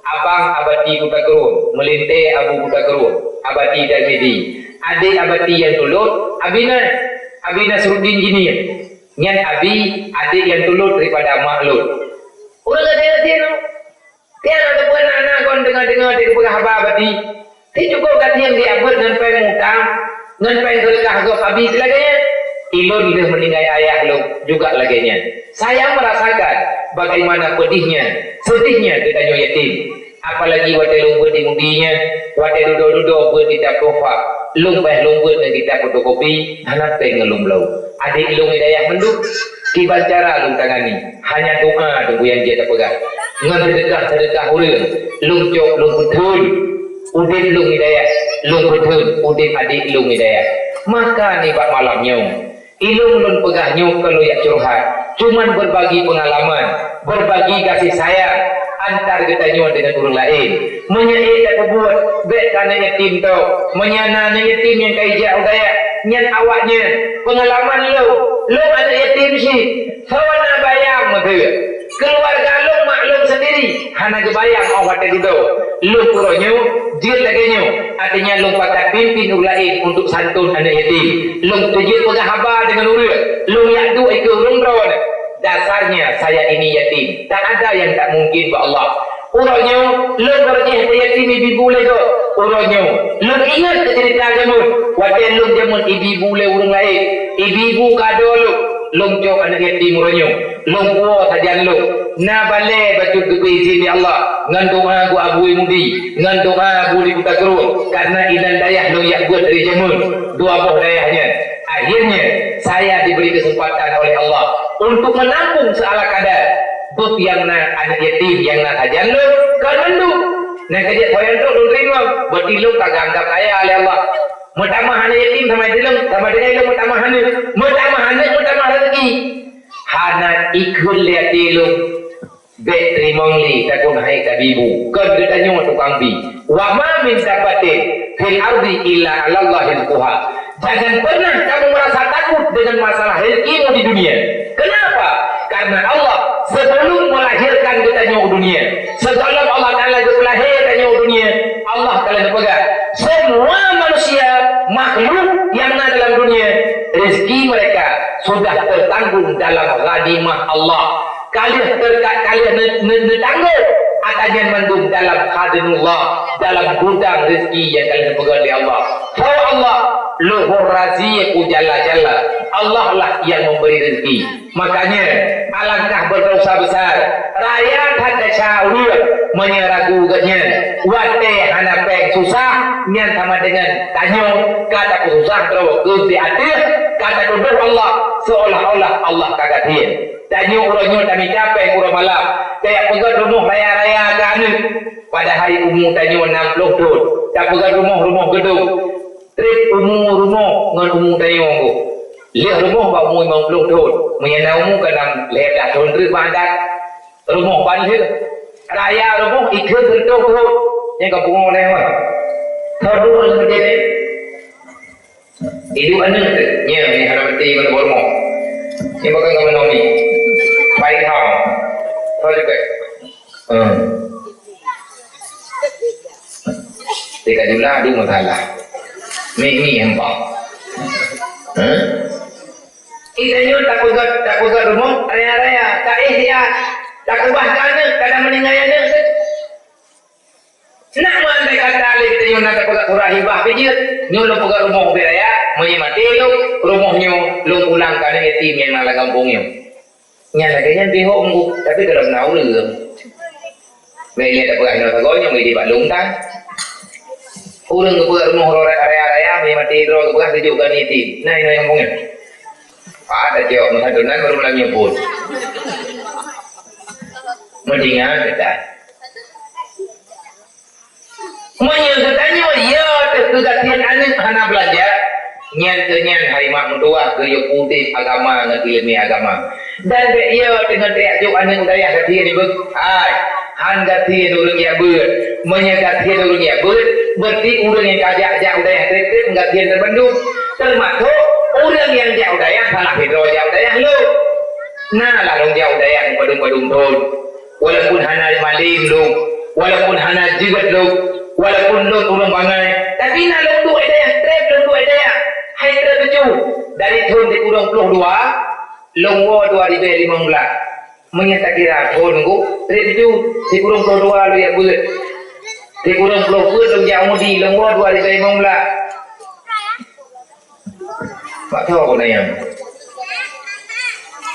abang abadi buta kerun melinte abu buta kerun abadi dan medi adik abadi yang tulut abina Surudin gini nyan abi adik yang tulut daripada maklun orang ada dia tiada ataupun anak kon dengar-dengar dia pegang haba abadi dia cukup kat yang dia abad dengan peng utang dengan peng kelekah ke abi selaganya ilun dia meninggal ayah lu juga laganya saya merasakan bagaimana sedihnya kita yatim apalagi wate lungguh di mudinya wate duduk-duduk buat kita kofa lumbah lungguh dan kita fotokopi anak pengelum lau adik ilung hidayah menduk kibar cara lung tangani hanya doa tunggu yang dia tak pegang dengan sedekah urang lung cok lung betul udin lung hidayah lung betul udin adik ilung hidayah maka ni bak malamnya ilung lun pegahnya kalau ya curhat cuman berbagi pengalaman berbagi kasih sayang antar ketanya dengan orang lain menyai tak buat baik kerana yatim tu menyana yatim yang kaya jauh daya nyan awaknya pengalaman lu ada yatim sih sawana bayang betul keluarga lu maklum sendiri hana kebayang awak tadi tu lu puronya dia laganya artinya lu pakai pimpin orang lain untuk santun anak yatim lu tujit pegang haba dengan orang lu yak du ikut orang dasarnya saya ini yatim tak ada yang tak mungkin buat Allah orangnya lu berjih yatim ibu boleh tu orangnya lu ingat cerita jamun waktu lu jamun ibu boleh orang lain ibu kado lu cok anak yatim orangnya lu buat saja lu na balik batu kebeizin ya Allah ngan doa gua abui mudi ngan doa buli buta kerut karena ilan dayah lu yak buat dari jamun dua buah dayahnya akhirnya saya diberi kesempatan oleh Allah untuk menampung seala kadar buk yang na anak yatim yang na hajan lu kan mendu nak kerja koyan tu lu terima berarti lu tak anggap kaya oleh Allah mutamah anak yatim sama dilem sama dengan lu mutamah rezeki hana ikul lihat lu bet terima li takun hai kabibu kan ditanya tukang bi wa ma min dapatin fil ardi illa 'ala Allahil quha jangan pernah kamu merasa takut dengan masalah rezekimu di dunia. Kenapa? Karena Allah sebelum melahirkan kita di dunia, sebelum Allah Taala melahirkan di dunia, Allah kalian pegang semua manusia makhluk yang ada dalam dunia rezeki mereka sudah tertanggung dalam ghadimah Allah. Kalian tertanggung akannya mendung dalam khadinullah dalam gudang rezeki yang kalian pegang di Allah. Kalau Allah luhur raziqu jalla Allah lah yang memberi rezeki. Makanya alangkah berdosa besar rakyat ada syaur menyeragukannya wate hana pek susah nyan sama dengan tanya kata susah terus ke di atas kata duduk Allah seolah-olah Allah kagak dia tanya orangnya kami capek kurang malam kayak pegang rumah raya-raya kan pada hari umum tanya 60 tu tak pegang rumah gedung trip umum rumah dengan umum tanya aku lihat rumah bau umum 50 tu menyana umum kadang lepas tahun trip bandak rumah banjir raya rumah ikut bentuk tu yang kau bunga lewat terus menjadi itu anak nya ni harapan ti mana bormo nhưng mà kan nomi baik hao thôi juga Teka jula ada masalah ni hamba Ikannya tak pegat rumah raya-raya tak ihtiat tak kebahkan kadang meninggalnya nak mandai kata alih kita yang nak pegat surah hibah pijit nyo lo pegat rumah raya mati lo rumahnya lo pulangkan yatim yang nak kampungnya nya laganya pihok mu tapi dalam nau leuh mai lihat tak pegat tak gonya mai di balung tan urang pegat rumah raya-raya mati ro pegat tunjukkan yatim nah ini kampungnya ada jawab mengadunan baru lagi nyebut mendingan kita katanya ya kegatian anak hana belajar nyan hari mak mentua ke putih agama dengan ilmu agama dan dia dengan reaksi anak udaya gatian ibu han gatian urang ya ber menyegatian urang ya ber berarti urang yang kajak udaya kreatif gatian terbendung termasuk orang yang jauh daya salah hidro jauh daya lu nah larung jauh daya padung-padung thon walaupun hana malim lu walaupun hana jigat lu walaupun lu urang bangai tapi na lu tu daya trep lu daya hai trep tu dari thon di urang 22 longwo 2015 menyata kira thon ku trep tu di urang 22 lu ya buat di urang 20 lu jauh di longwo 2015 Pak tahu aku nanya.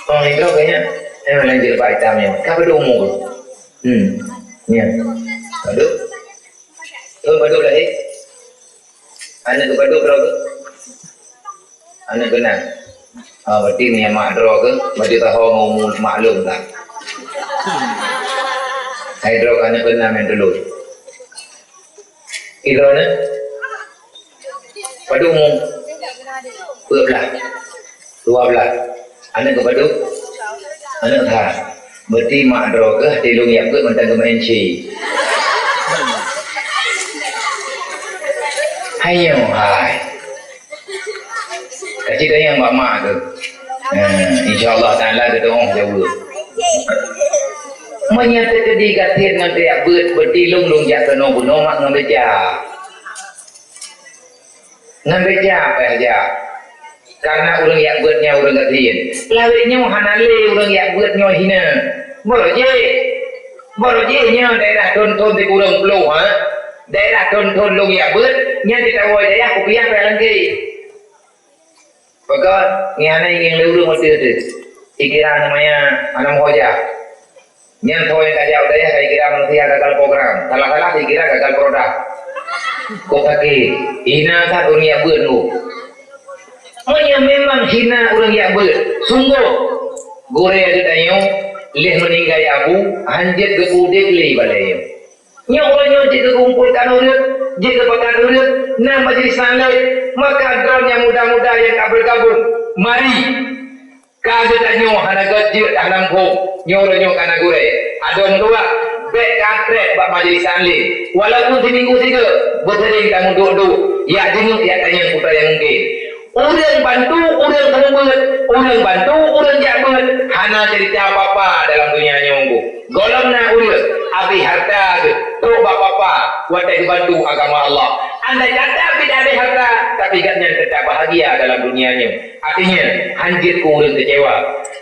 Oh itu kayaknya lanjut Pak hitamnya. Kau pada umur. Ya. Aduh. Aduh lagi. Anak tu berapa? Anak kena. Berarti ni mak draw ke? Baju tahu ngomong maklum tak? Hai draw anak kena main dulu. Itu ni. Pada umur 12 anak kepada anak ha berarti mak dro ke tilung yak ke mentang ke menci hayo hai kecil yang mak ke insyaallah taala kita orang jauh menyata kedigatian dengan teriak bertilung lung jak kena bunuh mak ngambeja apa aja karena orang yang buatnya orang gatian lawiknya hanale orang yang buatnya hina boroje nya daerah ton di kurang puluh daerah ton long yang buat nya ditawai daerah kopiah pelangki bagus ngana ingin lurus mesti tu ikira namanya anak hoja nya toy kajau daerah kira manusia gagal program salah dikira gagal produk kok kaki hina kan orang yang buat lu memang hina orang yang ber sungguh gore ada tanyo leh meninggal abu hanjat ke udek leh balai nya orang yang kumpulkan urut jika pakai urut na majlis sanad maka drone yang muda-muda yang kabur mari kaget tanyo hana gajir dalam ko nyoronyo kana gore adon dua bek katre bak majlis sanad walaupun seminggu tiga bersering kamu duduk ya jenuh ya tanya putra yang mungkin orang bantu, orang tembut, orang bantu, orang jabat hana cerita apa-apa dalam dunia nyonggu golong na urut, abi harta tu apa-apa wadah bantu agama Allah andai kata tidak ada harta tapi katnya tetap bahagia dalam dunianya artinya hanjir ku orang kecewa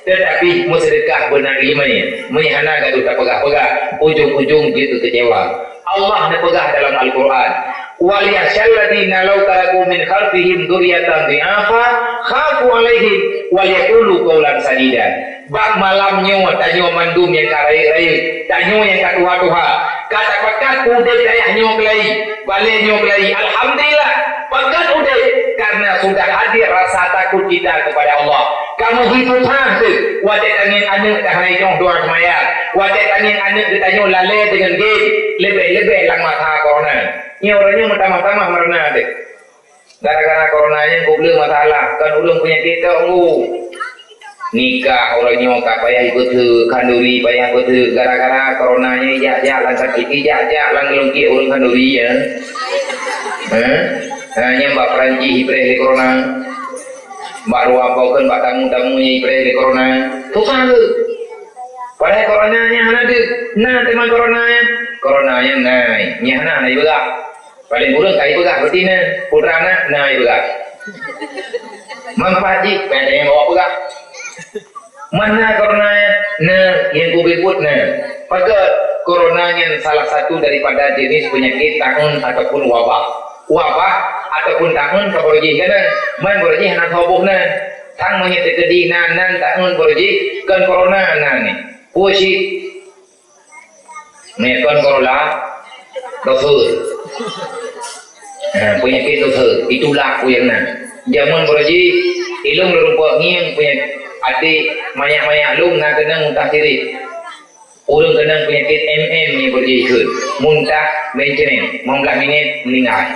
tetapi bersedekah benar ilmunya menyahana gaduh tak pegah-pegah ujung-ujung gitu kecewa Allah nak pegah dalam Al-Quran waliyahsyalladina law taraku min khalfihim dzurriyyatan dhi'afa khafu alaihim waliyaqulu qawlan sadida bak malamnya tanyo mandum yang karai-rai tanyo yang katuha-tuha kata-kata kudet dayahnya kelai baliknya kelai alhamdulillah bakat udah karena sudah hadir rasa takut kita kepada Allah kamu hidup hati wajah tangin anak dah naik doa semayang wajah tangin anak ditanya lalai dengan game lebih-lebih lang mata corona ini orangnya pertama-tama merana deh gara-gara coronanya kubli masalah kan udah punya kita nikah orangnya tak payah ikut kanduri payah ikut gara-gara coronanya ijak-jak lang sakit ijak-jak lang ngelungki orang kanduri ya hanya mbak Perancis hibreh corona baru apa kan bak tamu-tamunya pada corona susah tu pada coronanya ada nah teman coronanya naik nyana naik juga paling burung kai juga betina putrana naik juga mampaji pada yang bawa juga mana coronanya nah yang kubibut nah pada coronanya salah satu daripada jenis penyakit tahun ataupun wabah ataupun tahun keboleh kan man boleh nak hubung nan tang menyet kedi nan tahun boleh kan corona nan ni puisi ni kan corona dosa penyakit dosa itulah yang nan zaman boleh ilung rupa ngiang punya adik banyak lung nak kena muntah tirik orang kena penyakit ni boleh ikut muntah maintenance 15 minit meninggal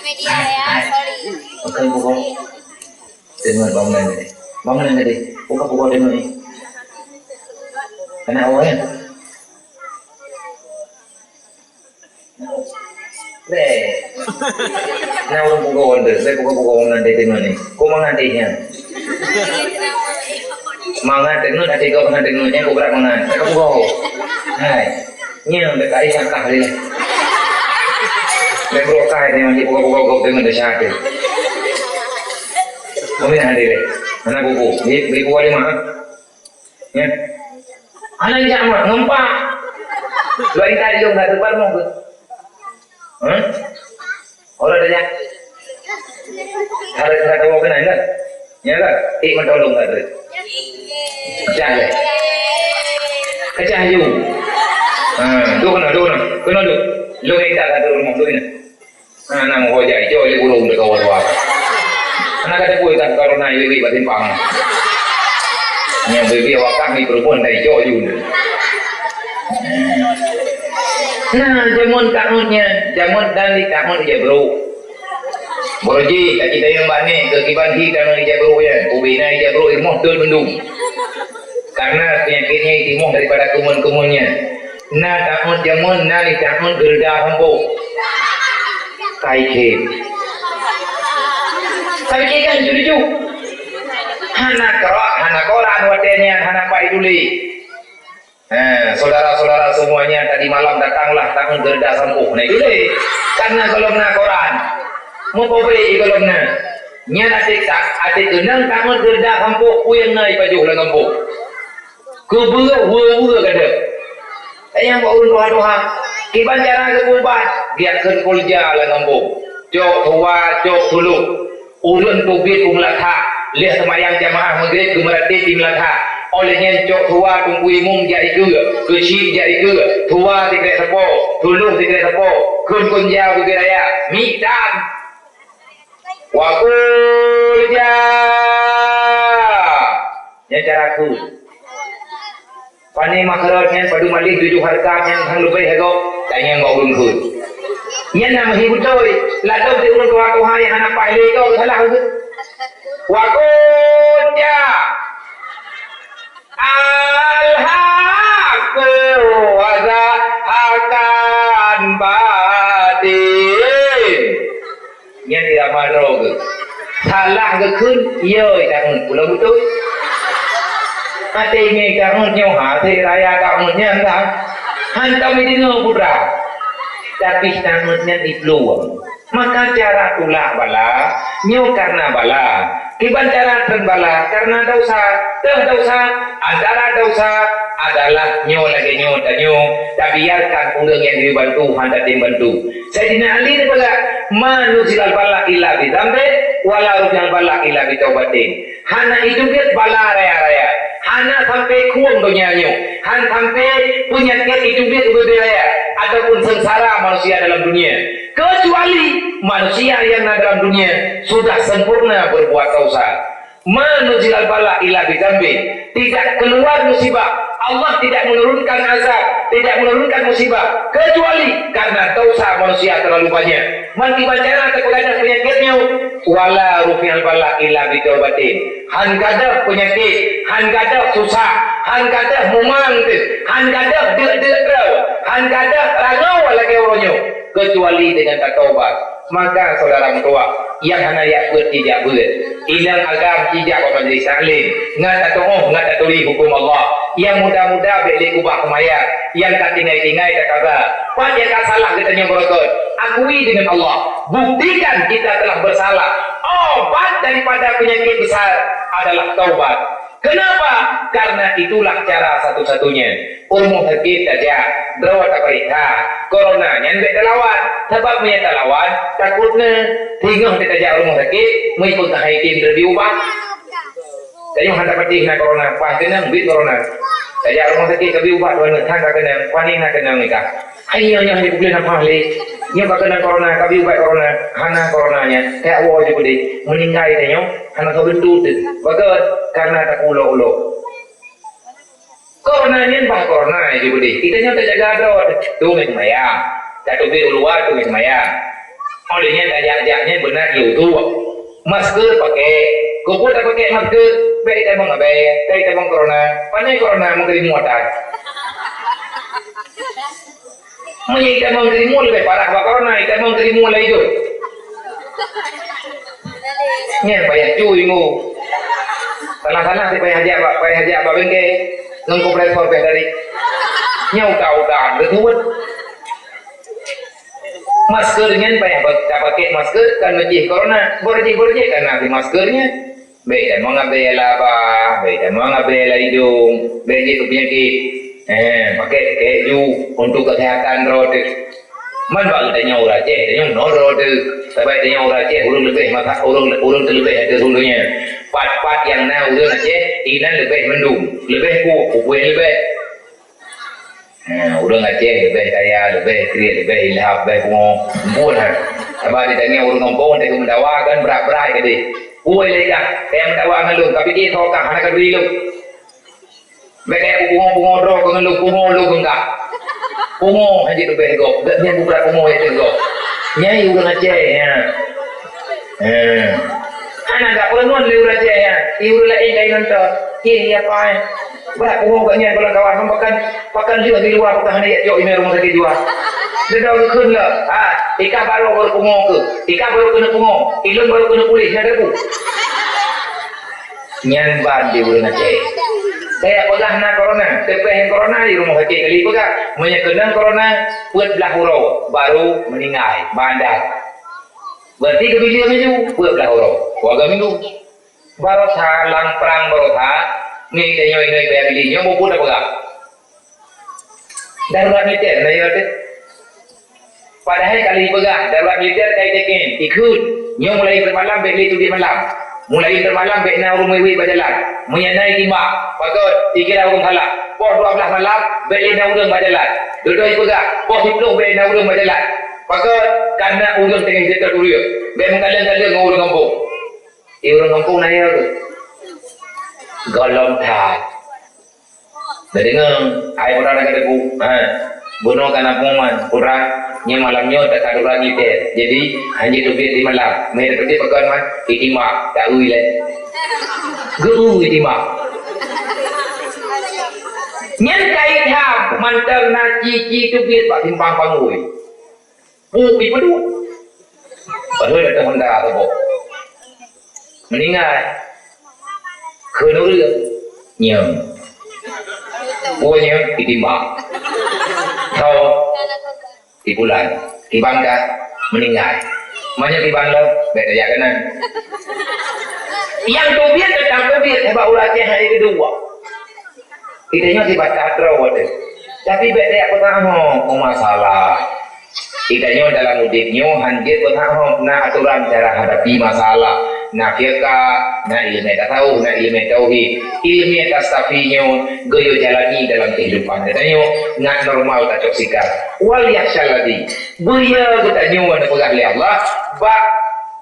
media ya, sorry. Oke, buka. Dengar bangunan tadi. Buka dengar ni. Kena awak ya? Nah orang buka wonder, saya buka bangunan tadi dengar ni. Kau mengantainya? Mangan dengar, ada kau mangan dengarnya, kau berat mangan. Kau buka. Hai, ni yang dekat ikan kah ni. Saya berokai ni masih buka dengan desa tu. Kami nak hadir. Anak buku, beri buku lima. Ya. Anak ni sama, nampak. Dua tadi jom dah depan mau ke? Orang dah jak. Harus tahu kena kan? Ya kan? Mentolong tak tu. Kecah. Kecah you. Kena tu. Lo ni tak ada rumah tu ni. Nang ho jai jo le burung de kawan wa. Anak ada pui tak corona ini batin pang. Yang bebi wakak ni perempuan dari jo ju. Nah, jamun tahunnya, jamun dan di tahun dia bro. Boroji, kita yang bani kekiban kita nak dia bro ya. Ubina dia bro ilmu tul bendung. Karena penyakitnya ilmu daripada kumun-kumunnya. Na tahun jamun na di tahun gerda hampo kai kem kan juju hana koran watenya hana pai duli saudara-saudara semuanya tadi malam datanglah tahun gerda hampo nah itu deh karena kalau na koran mau beli kalau na nya ade genang tahun gerda hampo yang nai pajuh lang hampo kebuah kada yang bawa doa kiban cara kebubat biarkan kolja lang ambo jok tua jok tulu ulun tubit umlatha lihat semayang jamaah maghrib kemerati di melatha olehnya jok tua tunggu imum jadi kecil jadi tua tidak sepo tulu tidak sepo kun jauh di raya mitan wakulja yang caraku Pani makarotnya padu malih tujuh harga yang hang lupai hego dan yang kau belum kun. Yang nama hidup toy, ladau di urut waktu hari anak pai lego salah tu. Wakunja al-haq waza akan batin. Yang tidak marah ke, salah ke kun, yoi tak pulau betul. Hati ini kamu nyoha, hati raya kamu nyata, hantam ini ngobra, tapi tangannya di peluang. Maka cara tulak bala, nyo karena bala, kiban cara terbala karena dosa, dosa adalah nyo lagi nyo dan nyo, tak biarkan orang yang dibantu hendak dibantu. Sayyidina Ali ni bala, manusia bala illa bidambe, walau yang bala illa bitobatin. Hana itu dia bala raya. Hana sampai kuang dunianya, han sampai penyakit hidup dia berbeda ataupun sengsara manusia dalam dunia. Kecuali manusia yang ada dalam dunia sudah sempurna berbuat dosa. Manusia bala ila bidambi, tidak keluar musibah. Allah tidak menurunkan azab, tidak menurunkan musibah kecuali karena dosa manusia terlalu banyak. Mati bacara terkadang penyakitnya wala rufi'al bala illa bitaubatin. Han gadah penyakit, han gadah susah, han gadah mumang, han gadah dek-dek, han gadah rangau lagi orangnya kecuali dengan taubat. maka saudara mertua yang hanayak buat tidak buat ilang agam tidak ke majlis taklim ngata to'oh ngata tuli hukum Allah yang muda-muda beli kubah kemayar yang tak tinggai-tinggai tak kata pada yang salah katanya berikut akui dengan Allah buktikan kita telah bersalah obat daripada penyakit besar adalah taubat. Kenapa? Karena itulah cara satu-satunya. Umum sakit saja, berawat periksa. Corona yang tak lawan, sebab punya tak lawan, takutnya tinggal kita saja rumah sakit, mengikut tim berdiubah. Saya hendak pergi nak corona, pasti nak bit corona. Saya rumah sakit berdiubah, tuan tangga kena, paning nak kena mereka. Ayo yang boleh nampak lagi. Yang kena corona, berdiubah corona, hana coronanya, kayak awal juga deh, meninggal tanya, hana kau bentuk tu, bagus karena tak ulo-ulo. Corona ni bah corona ni juga deh, kita nyawa tak jaga dot, tu maya, tak tu luar tu maya. Olehnya tajak-jaknya benar itu, masker pakai, kau pun tak pakai masker, baik tak mau ngabai, baik tak mau corona, pandai corona mungkin muatan. Kita mau terima lebih parah pak corona, kita mau terima lagi tu. Ni payah cuy ngo. Salah-salah si payah ajak pak bengke, ngangkup rekor dari. Nyau kau betul. Maskernya payah pakai masker kan macam corona, borje kan nanti maskernya. Baik dan mau ngabai laba, baik dan mau ngabai hidung, baik itu penyakit. Pakai keju untuk kesehatan roda. Man bang tanya orang Aceh, tanya noro tu. Sebab tanya orang Aceh urung lebih maka urung terlebih ada dulunya. Part yang na urung Aceh inan lebih mendung, lebih kuat lebih. Urung Aceh lebih kaya, lebih kiri, lebih ilham, lebih kumpul. Sebab dia tanya urung kampung dia mendawakan berat-berat ke dia. Kuat lagi kan, saya mendawakan lu, tapi dia tahu kan anak kedua lu. Mereka pungo roh kau ngeluk pungo lu enggak pungo aja tu begok dia bukan pungo itu begok nyai urang Aceh ya anak tak perlu nuan urang Aceh ya urang lain lain nonton ya apa berat pungo banyak kalau kawan pakan juga di luar pakan dia jauh ini rumah sakit juga dia dah ukun lah ikan baru pungo ke ikan baru kena pungo ilun baru kena polis ada tu nyan ban di urang Aceh. Saya pegang nak corona, tepehin corona di rumah sakit kali pegang, menyekenang corona, buat belah hurau, baru meninggal, bandar. Berarti kebilian itu buat belah hurau, warga minggu. Baru salang perang baru ni tanya ini bayar bilinya, mau pun dah pegang. Darurat militer, naya tu. Padahal kali pegang, darurat militer kait tekin, ikut, yang mulai bermalam, beli tu di malam. Mulai termalam baiknya urung mewi berjalan menyenai timbak patut 3 urung halak pos 12 malam baiknya urung berjalan duduk pegang pos 10 baiknya urung berjalan patut karena urung tengah jatuh dulu baik mengkalang-kalang dengan urung kampung urung kampung naya tu golong tak dah dengar air orang nak kata ku bunuh kana pungan kurang nya malamnya tak ada orang kita jadi hanya tu di malam mereka tu pekan man itimak tak ui le guru itimak nyen kait ha mantel na ci tu biat pak timpang pangui ui padu padahal ada Honda tu bo meninggal kena dia nyem buahnya itimak tahu di bulan, di bangka, meninggal. Banyak di bangka, beda ya kanan. Yang tobiat tetap tobiat, sebab ulatnya hari kedua. Kitanya dibaca terus, tapi beda aku tahu, masalah. Kitanya dalam mudiknya, hanjir aku tahu, nak aturan cara hadapi masalah. Nak fiqah, nak ilmu tahu, nak ilmu tauhid, ilmu tastafinya, goyo jalani dalam kehidupan. Katanya, ngan normal tak cok sikap. Wal yakhshal ladzi. Buya katanya wana pegang oleh Allah, bak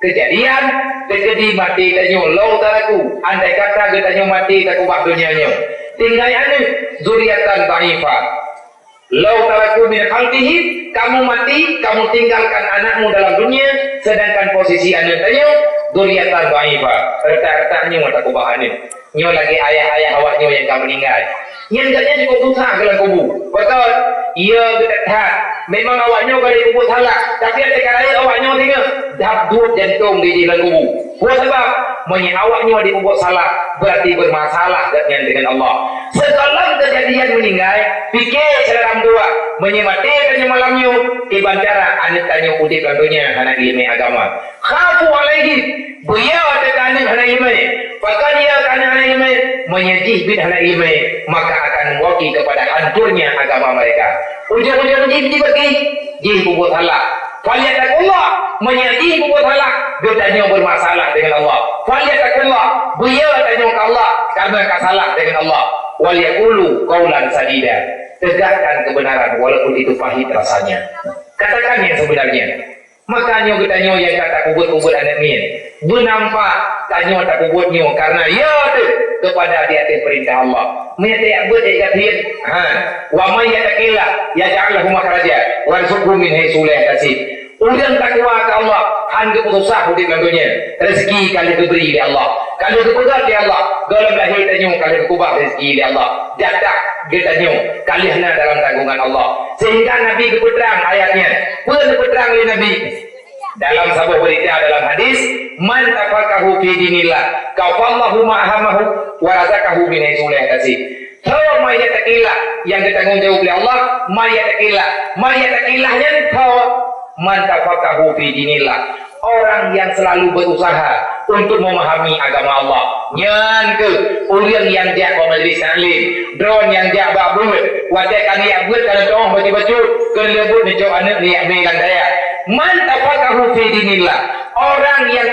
kejadian terjadi mati katanya lau taraku. Andai kata katanya mati tak ubah dunianya. Tinggal anu zuriatan dhaifah. Lau taraku min khalqihi, kamu mati, kamu tinggalkan anakmu dalam dunia, sedangkan posisi anak tanya zuriatan dhaifah. Retak-retaknya mata kubahannya. Nyo lagi ayah-ayah awaknya yang kamu meninggal. Yang enggaknya cukup susah dalam kubur. Betul. ia ketat. Memang awaknya kalau kubur salah, tapi ada kali awaknya tengok dabdut jantung di dalam kubur. Buat sebab awaknya dikubur salah, berarti bermasalah dengan Allah. Setelah kejadian meninggal, fikir dalam dua, mati malamnya, iban cara anak tanya udip tentunya anak ilmu agama. Khafu alaihi, beliau ada anak ilmu, maka dia anak ilmu menyejih bid anak ilmu, maka akan mewakili kepada hancurnya agama mereka. Ujung-ujung dibagi, jih kubur salah. Faliyatakullah, menyejih kubur salah, dia tanya bermasalah dengan Allah. Faliyatakullah, beliau tanya ke Allah karena kasalah dengan Allah. Waliyakulu qaulan sadida, tegakkan kebenaran walaupun itu pahit rasanya. Katakan yang sebenarnya. Makanya kita nyo yang kata kubur-kubur anak min, bernampak tanya tak kuburnya karena ya tu kepada di atas perintah Allah. Menyata yang buat dia katakan, wa may yattaqillah yaj'al lahu makhraja warzuqhu min haitsu la yahtasib. Udang takwa ke Allah, hang keputusah di dunia. Rezeki kali diberi oleh Allah. Kalau keputusah di Allah, dalam lahir tanya kali kubah rezeki di Allah. Jatah kita tanya kali hana dalam tanggungan Allah. Sehingga Nabi keputerang ayatnya. Keputerang oleh Nabi dalam sebuah berita dalam hadis, man tafaqahu fi dinillah, kafallahu ma'ahamahu wa razaqahu min haitsu la yahtasib. Tahu mayatakilah yang ditanggung jawab oleh Allah, mayatakilah yang tahu man tafaqahu fi dinillah, orang yang selalu berusaha untuk memahami agama Allah. Nyan ke orang yang dia buat majlis taklim, drone yang dia babut, wajah kan dia buat kalau doang baju-baju kelebut ni cok anak ni ambil daya. Man tafaqahu fi dinillah, orang yang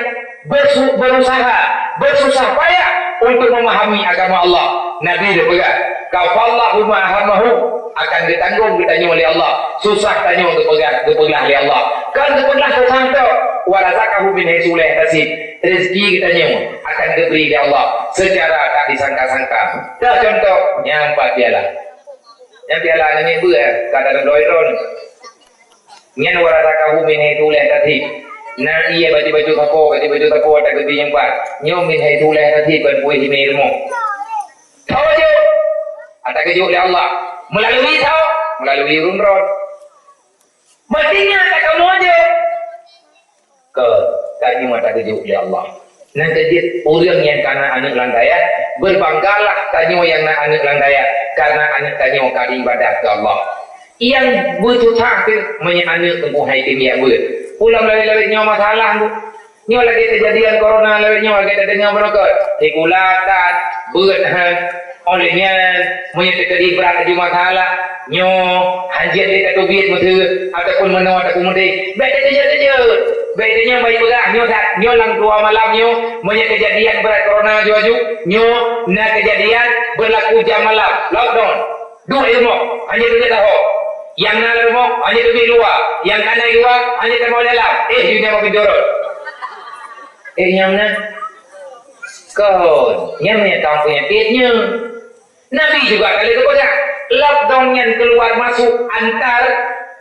berusaha, bersusah payah untuk memahami agama Allah. Nabi dia pegang, kafallahu ma'ahamahu, akan ditanggung ditanya oleh Allah. Susah tanya untuk pegang oleh Allah. Kan kepelah tersantuk, wa razaqahu min haitsu la yahtasib. Rezeki kitanya akan diberi oleh Allah secara tak disangka-sangka. Dah contoh yang 4 piala. Yang piala ini kadang doiron. Nyan wa razaqahu min haitsu la yahtasib. Nah iya baju-baju tako ada gede yang 4. Nyo min haitsu la yahtasib kan puih ilmu. Tahu je. Ada kejuk oleh Allah. Melalui umrah. Mestinya tak kamu aja ke tadi mata kejuk oleh Allah. Nanti dia orang yang karena anak landaya berbanggalah tanya yang nak anak landaya karena anak tanya kali ibadat ke Allah. Yang bertutak ke anak tempuh hai timia ber. Ulang lagi nyawa masalah tu. Nyawa lagi kejadian corona lagi nyawa lagi dengar mereka. Tikulatan berhan olehnya menyatakan berat di masalah nyo hajat dia tak duit betul ataupun mana ataupun mesti baik saja baiknya baik berat nyo lang keluar malam nyo menyatakan kejadian berat corona jaju nyo na kejadian berlaku jam malam lockdown dua ilmu hanya tu tahu yang na ilmu hanya tu luar yang kanan luar hanya tu mau dalam dunia mau bidorot yang na kau yang tahu punya pitnya. Nabi juga kali itu kata lockdown yang keluar masuk antar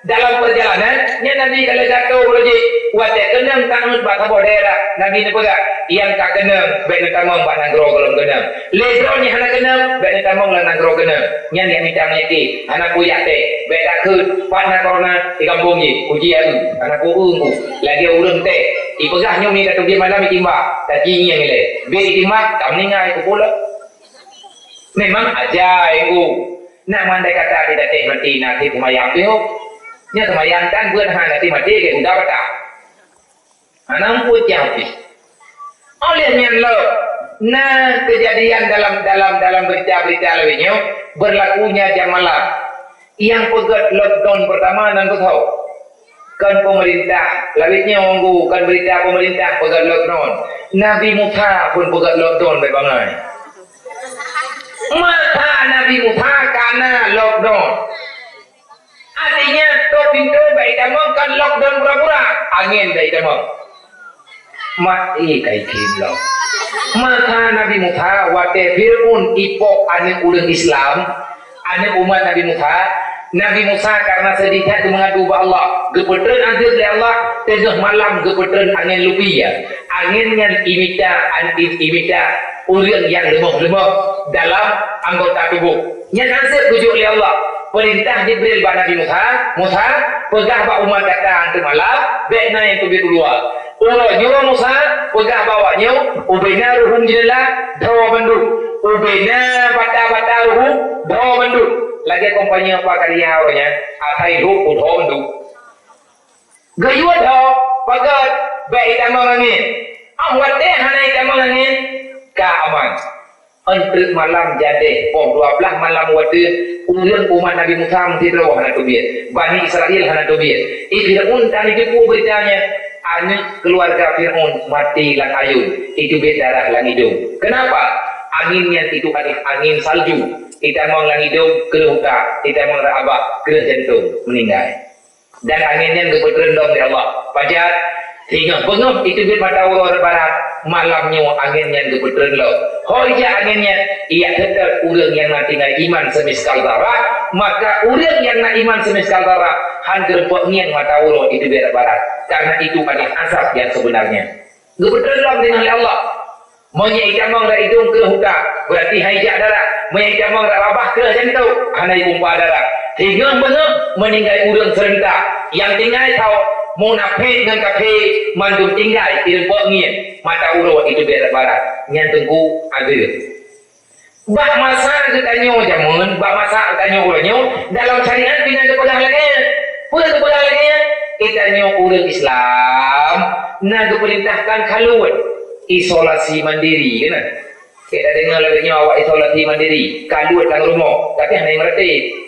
dalam perjalanan nya Nabi kalau jatuh boleh wajah kenang tangan bahasa daerah Nabi ni kata yang tak kenang baik tamang bah nagro kalau kenang ledron yang anak kenang baik tamang lah nagro kenang nya dia minta nyeki anak puyak teh baik tak ke pana corona di kampung ni ujian anak urung lagi urung teh ipegahnya ni kata dia malam timba tak yang ile be timba tak meninggal itu pula. Memang aja ibu nak mandai kata tidak teh mati nanti semayang tu nya semayang kan buat nanti mati ke udah betul anam pun jauh olehnya lo nah kejadian dalam berita-berita lainnya berlakunya jam malam yang pegat lockdown pertama dan tahu kan pemerintah lawitnya onggu kan berita pemerintah pegat lockdown Nabi Musa pun pegat lockdown baik bangai. Mata Nabi Musa karena lockdown. Artinya tu pintu baik damang kan lockdown pura-pura angin baik damang. Mati kai kilau. Mata Nabi Musa wate Fir'aun ipok anak ulang Islam, anak umat Nabi Musa. Nabi Musa karena sedih hati mengadu kepada Allah. Gepetren azab dari Allah. Tengah malam gepetren angin lupiya. Angin yang imita orang yang lemah dalam anggota tubuh. Yang azab tujuh oleh Allah. perintah Jibril pada Nabi Musa pegah bak umat kata antu malam bekna yang tu keluar urangnya Musa pegah bawanya ubena ruhum jelah dawa bandu ubena bata ruhum dawa bandu lagi kompanya apa karya orangnya atai ruh dawa bandu gayuat dah pagat baik tamang angin awat deh hanai tamang angin ka aman antrik malam jadi 12 malam waktu urang umat Nabi Musa mesti rawah hana tubiat Bani Israel hana tubiat Fir'aun tadi tipu beritanya anak keluarga Fir'aun mati lang ayun itu darah lang hidung kenapa angin yang itu adalah angin salju kita mau lang hidung keruhka kita mau rabak ke jantung meninggal dan anginnya berterendam ya Allah pajat sehingga bengap itu di mata Allah barat malamnya anginnya berterendam hoja anginnya ia tetap urang yang nanti iman semiskal darah maka urang yang nak iman semiskal darah hancur pengin mata Allah itu di barat karena itu adalah azab yang sebenarnya berterendam dengan Allah menyaitama dah hidung ke huka berarti hijak darah menyaitama dah rabah ke jantung hanai umpah darah sehingga benar meninggal urang serentak yang tinggal tahu munafik dengan kafir mandum tinggal di pengin mata urut itu biar barat nyantungku ada bak masa kita nyo jamun bak masa kita nyo urangnya dalam syariat bina kepegang lagi pun kepegang lagi kita nyo urang Islam nak diperintahkan kaluan isolasi mandiri kan kita dengar lagi awak isolasi mandiri kaluan dalam rumah tapi hanya mereti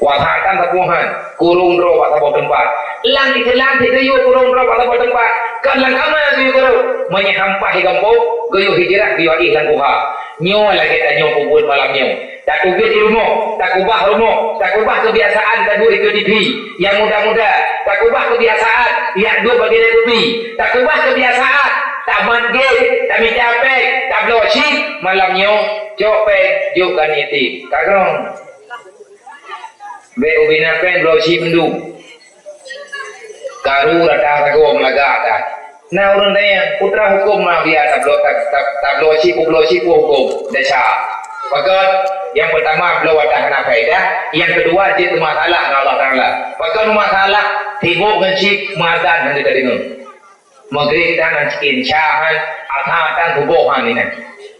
wahatan tapuhan kurung ro pada tempat langit kayu kurung ro pada tempat kan lang ama kayu karo menyampah kampung gayo hijrah biwa ihlan kuha nyo lagi tanyo kubur malamnya tak kubur di rumah tak ubah kebiasaan tadu itu TV yang muda-muda tak ubah kebiasaan yang dua bagian TV tak ubah kebiasaan tak mangge tak mencapai tak blocking malamnya copek juga niti kagong be ubina pen blosi pendu karu rata rago melaga dah nah urang tanya putra hukum mah biasa blosi hukum desa pakat yang pertama belum ada kena faedah yang kedua dia masalah Allah Taala pakat masalah tibuk ngencik madan nanti tadi dengar maghrib dan cikin cahan athan bubohan ini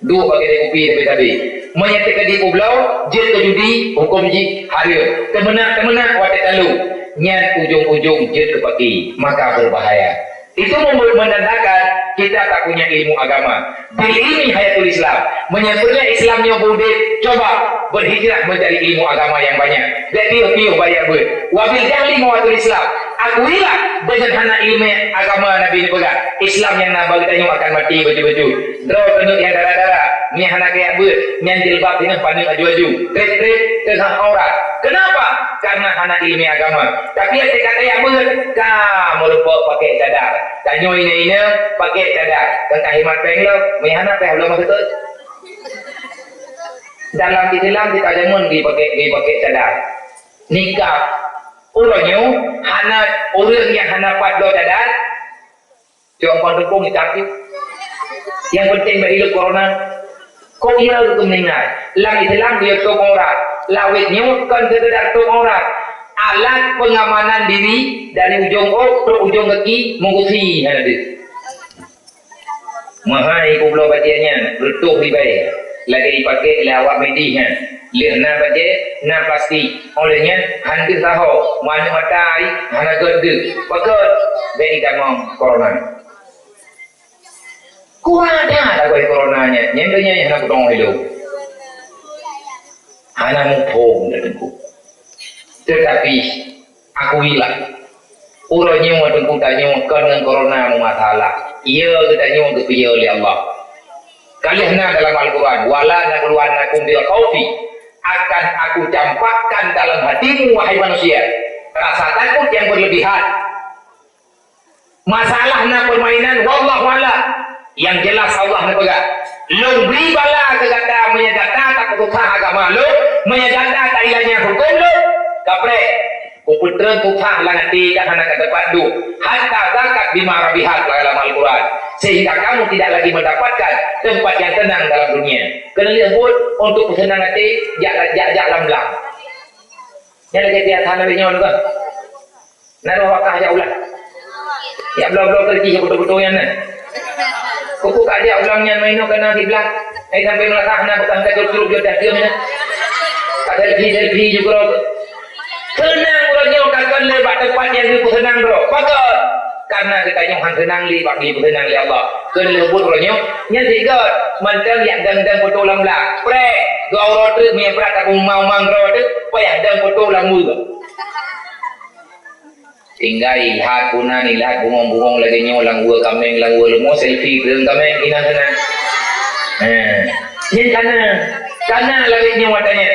dua bagi kopi tapi menyatakan di pulau jet kejudi hukum ji hari temenak waktu lalu nyan ujung-ujung jet kepaki maka berbahaya itu menandakan kita tak punya ilmu agama bil ilmi hayatul Islam menyebutnya Islamnya budek coba berhijrah mencari ilmu agama yang banyak jadi piuh bayar ber wabil jahli mawatul Islam akuilah dengan hana ilmu agama Nabi ini pegang Islam yang nak bagi tanya akan mati baju-baju draw penuh yang darah-darah ni hana kayak ber nyantil bab dengan panik aju-aju trip tentang aurat kenapa? Karena hana ilmu agama tapi yang kata yang ber kamu lupa pakai cadar tanya ini pakai cadar kan kahimat penglok mihana penglok maksud dalam Islam kita jangan dipakai cadar nikah urangnya hana orang yang hana padlo cadar cuma pandukung ditakip yang penting berhidup corona kau ia untuk meninggal lang Islam dia tok orang lawitnya kan sekedar tok orang alat pengamanan diri dari ujung ke ujung kaki mengusi hana dia mahai kublo bajiannya retuh di baik lagi dipakai lawak medisnya lirna baje na plastik olehnya hampir tahu mana matai hana gede pakai beri kamong corona kurang ada koi coronanya nyentuhnya yang nak dong hidup hana mumpung denganku tetapi aku hilang urangnya wadengku tanya dengan corona masalah ia tanya untuk dia oleh Allah kalian dalam Al-Quran wala nakuluanakum bil khaufi akan aku campakkan dalam hatimu wahai manusia rasa takut yang berlebihan masalah nak permainan wallahu a'lam yang jelas Allah nak pegang lu beri bala ke kata menyadata tak ketutupan agama lu menyadata tak ilahnya hukum lu kaprek kumpulkan tuhan lah nanti kan anak kata pandu hatta zakat bima rabihat dalam Al-Quran sehingga kamu tidak lagi mendapatkan tempat yang tenang dalam dunia kena lihat pun untuk kesenangan hati jak lam Yang lagi dia tanah ni nyon kan. Naruh wakah aja ulah. Ya belum kerja betul-betul yang ni. Kuku aja ulangnya maino kena di belak. Sampai melakah nak bukan kecil-kecil dia dah diam ni. Selfie juga. Senang orangnya akan lebat tempat yang lebih senang bro. Pakai. Karena kita yang senang li bagi senang li Allah. Kena lebut orangnya. Yang tiga, mentang yang dang betul lam belak. Prek. Gau rotu menyebrat aku mau-mang rotu. Payah dang betul lam mulu. Tinggal lihat punah ni, lihat bungong-bungong lagi nyolang gua kameng lang gua lemo selfie belum kameng ina sana. Ni kana lagi nyo watanya.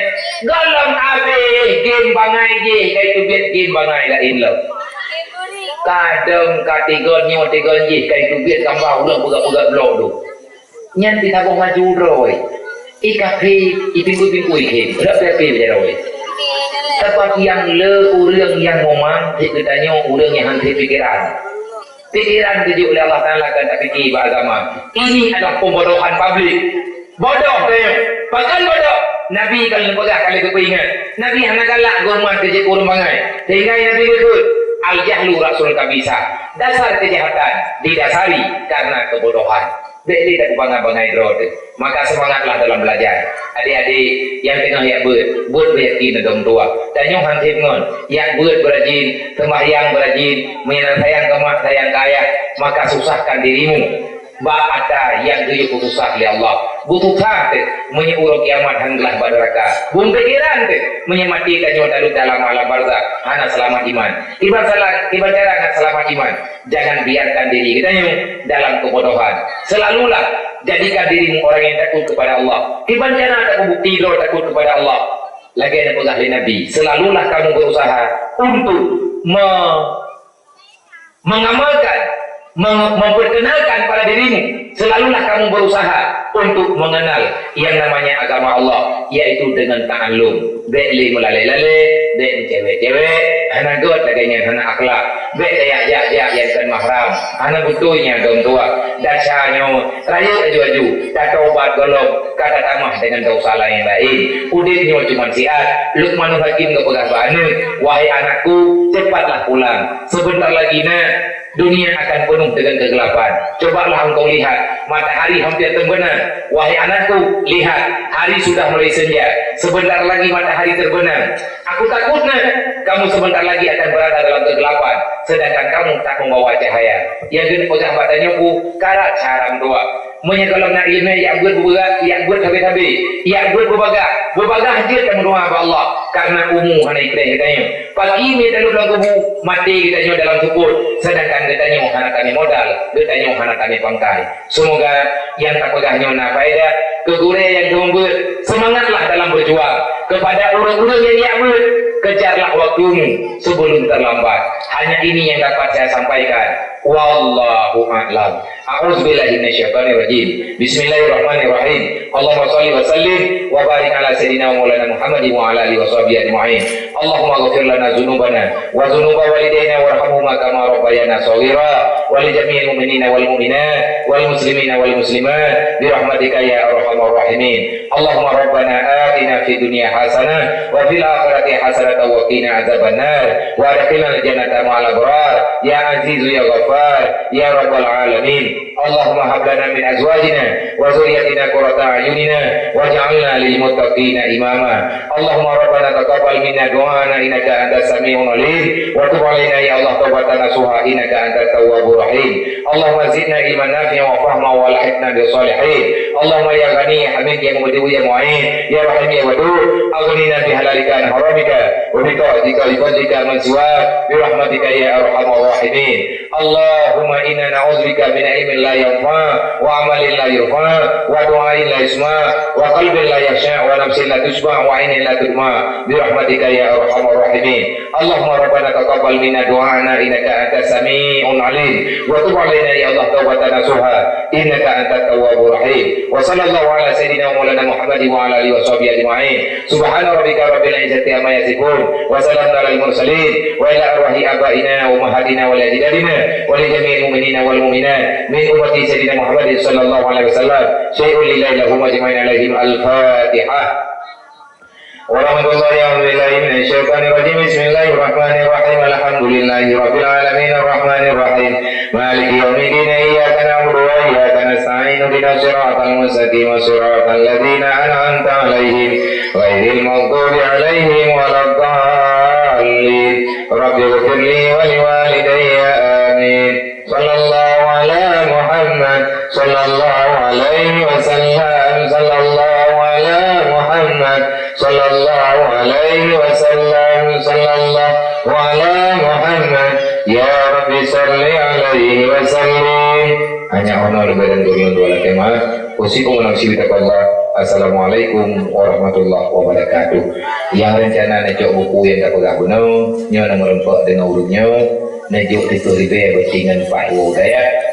Galam abe game bangai je kai tu biat game bangai la inlo. Kadang katiga nyo tiga je kai tu biat tambah ulang buka-buka blog tu. Nyan ti tabung maju roi. Ikapi ipingku-pingku ikim. Dak pepe je roi. Seperti yang orang yang ngomong ditanya orang yang henti pikiran tujuh oleh Allah Ta'ala kan tak fikir beragama. Ini adalah pembodohan publik. Bodoh tanya bahkan bodoh Nabi kalau pegang kalau kita ingat Nabi hanya galak gormat kerja kurung bangai sehingga Nabi betul al-jahlu rasul kabisa dasar kejahatan didasari karena kebodohan. Beli tak bangga-bangga drone. Maka semangatlah dalam belajar. Adik-adik yang tengah yang buat beryakin dengan tua. Dan yang hansip ngon, yang buat berajin, sembahyang berajin, menyayang kemak, sayang kaya, maka susahkan dirimu. Ada yang tujuh susah oleh Allah. Butuh tu menyuruh kiamat hanglah badaraka. Bung pikiran tu menyemati kanyo dalam alam barzakh. Hana selamat iman. Ibarat cara hana selamat iman. Jangan biarkan diri kita dalam kebodohan. Selalulah jadikan dirimu orang yang takut kepada Allah. Ibarat cara tak bukti lo takut kepada Allah. Lagi ada pegang Nabi. Selalulah kamu berusaha untuk mengamalkan, memperkenalkan pada dirimu. Selalulah kamu berusaha untuk mengenal yang namanya agama Allah, yaitu dengan ta'allum. Beli melalai-lalai, beli cewek-cewek, anak god laganya, anak akhlak, beli jayak-jayak yang kan mahram, anak butuhnya dong tua, dasarnya raya aju-aju, tak taubat golong, kata tamah dengan dosa lain lain, uditnya cuma siat, Luqmanul Hakim ke pegah bana, wahai anakku, cepatlah pulang, sebentar lagi dunia akan penuh dengan kegelapan. Cobalah engkau lihat, matahari hampir terbenam. Wahai anakku, lihat, hari sudah mulai senja. Sebentar lagi matahari terbenam. Aku takutnya kamu sebentar lagi akan berada dalam kegelapan, sedangkan kamu tak membawa cahaya. Yang kena pegang batanya ku, karat haram doa. Menyekolong nak ilmu yang berberat, yang habis-habis, yang berbagah dia tak berdoa kepada Allah karena umum hanya ikhlas katanya. Pagi ni dalam kubu mati katanya dalam kubur, sedangkan katanya hana kami modal, katanya hana kami pangkai. Semoga yang tak pegahnya nak faedah, kegure yang diumbut, semangatlah dalam berjuang kepada orang-orang yang diambil. Kejarlah waktumu sebelum terlambat. Hanya ini yang dapat saya sampaikan. Wallahu a'lam. A'udzubillahi minasyaitonir rajim. Bismillahirrahmanirrahim. Allahumma shalli wa sallim wa barik ala sayyidina Maulana Muhammad wa ala alihi washabihi ajma'in. Allahumma ighfir lana dzunubana wa dzunuba walidayna warhamhuma kama rabbayana shaghira wa li jami'il mu'minina wal mu'minat wal muslimina wal muslimat bi rahmatika ya arhamar rahimin. Allahumma rabbana atina fid dunya hasanah wa fil akhirati hasanah wa qina adzabannar wa adkhilna al-jannata ma'al abrar ya azizu ya ghafar ya rabbal alamin. Allahumma hab lana min azwajina wa dhurriyyatina qurrata a'yunina waj'alna lil muttaqina imama. Allahumma rabbana taqabbal minna du'ana innaka antas sami'un 'alim wa tub 'alaina ya Allah tawbatan nasuha innaka antat tawwabur rahim. Allahumma zidna ilman nafi'an wa fahma wa alhiqna bis salihin. Allahumma ya ghani ya hamid ya mubdi ya mu'in ya rahim ya wadud aghnina bi halalika an haramika wa bi ta'atika li fadlika man siwa bi rahmatika ya arhamar rahimin. Allahumma inna na'udzubika min ilmin la yanfa wa amalin la yurfa wa du'ain la yusma wa qalbin la yakhsha wa nafsin la tusba wa 'ainin la tudma bi rahmatika ya arhamar rahimin. Allahumma rabbana taqabbal minna du'ana innaka antas sami'un 'alim wa tub 'alaina ya Allah tawbatan nasuha innaka antat tawwabur rahim. Wa sallallahu ala sayyidina Maulana Muhammad wa ala alihi washabihi ajma'in. Subhana rabbika rabbil izzati amma yasifun wa salamun alal mursalin wa ila arwahi abaina wa ummahatina wa ajdadina wa li jami'il mu'minina wal mu'minat min ummati sayyidina Muhammad sallallahu alaihi wasallam syai'un lillahi lahum ajma'in alaihim al-fatihah. warahmatullahi wabarakatuh. Bismillahirrahmanirrahim. Alhamdulillahi rabbil alamin arrahmanir rahim. Maliki yaumiddin. Iyyaka na'budu wa iyyaka nasta'in. Ihdinas siratal mustaqim. Siratal ladzina an'amta 'alaihim ghairil maghdubi 'alaihim waladdallin. Rabbi ighfirli wa liwalidayya. Amin. Sallallahu ala Muhammad sallallahu alaihi wasallam. Sallallahu ala Muhammad sallallahu alaihi wasallam. Sallallahu ala Muhammad. Ya Rabbi salli alaihi wasallim. Hanya honor badan dunia dua kemah. Usikum Allah. Assalamualaikum warahmatullahi wabarakatuh. Yang rencana nejok buku yang tak pegang gunung, nyo nang merempok dengan urutnya, nejok itu ribe bertingan pahu daya.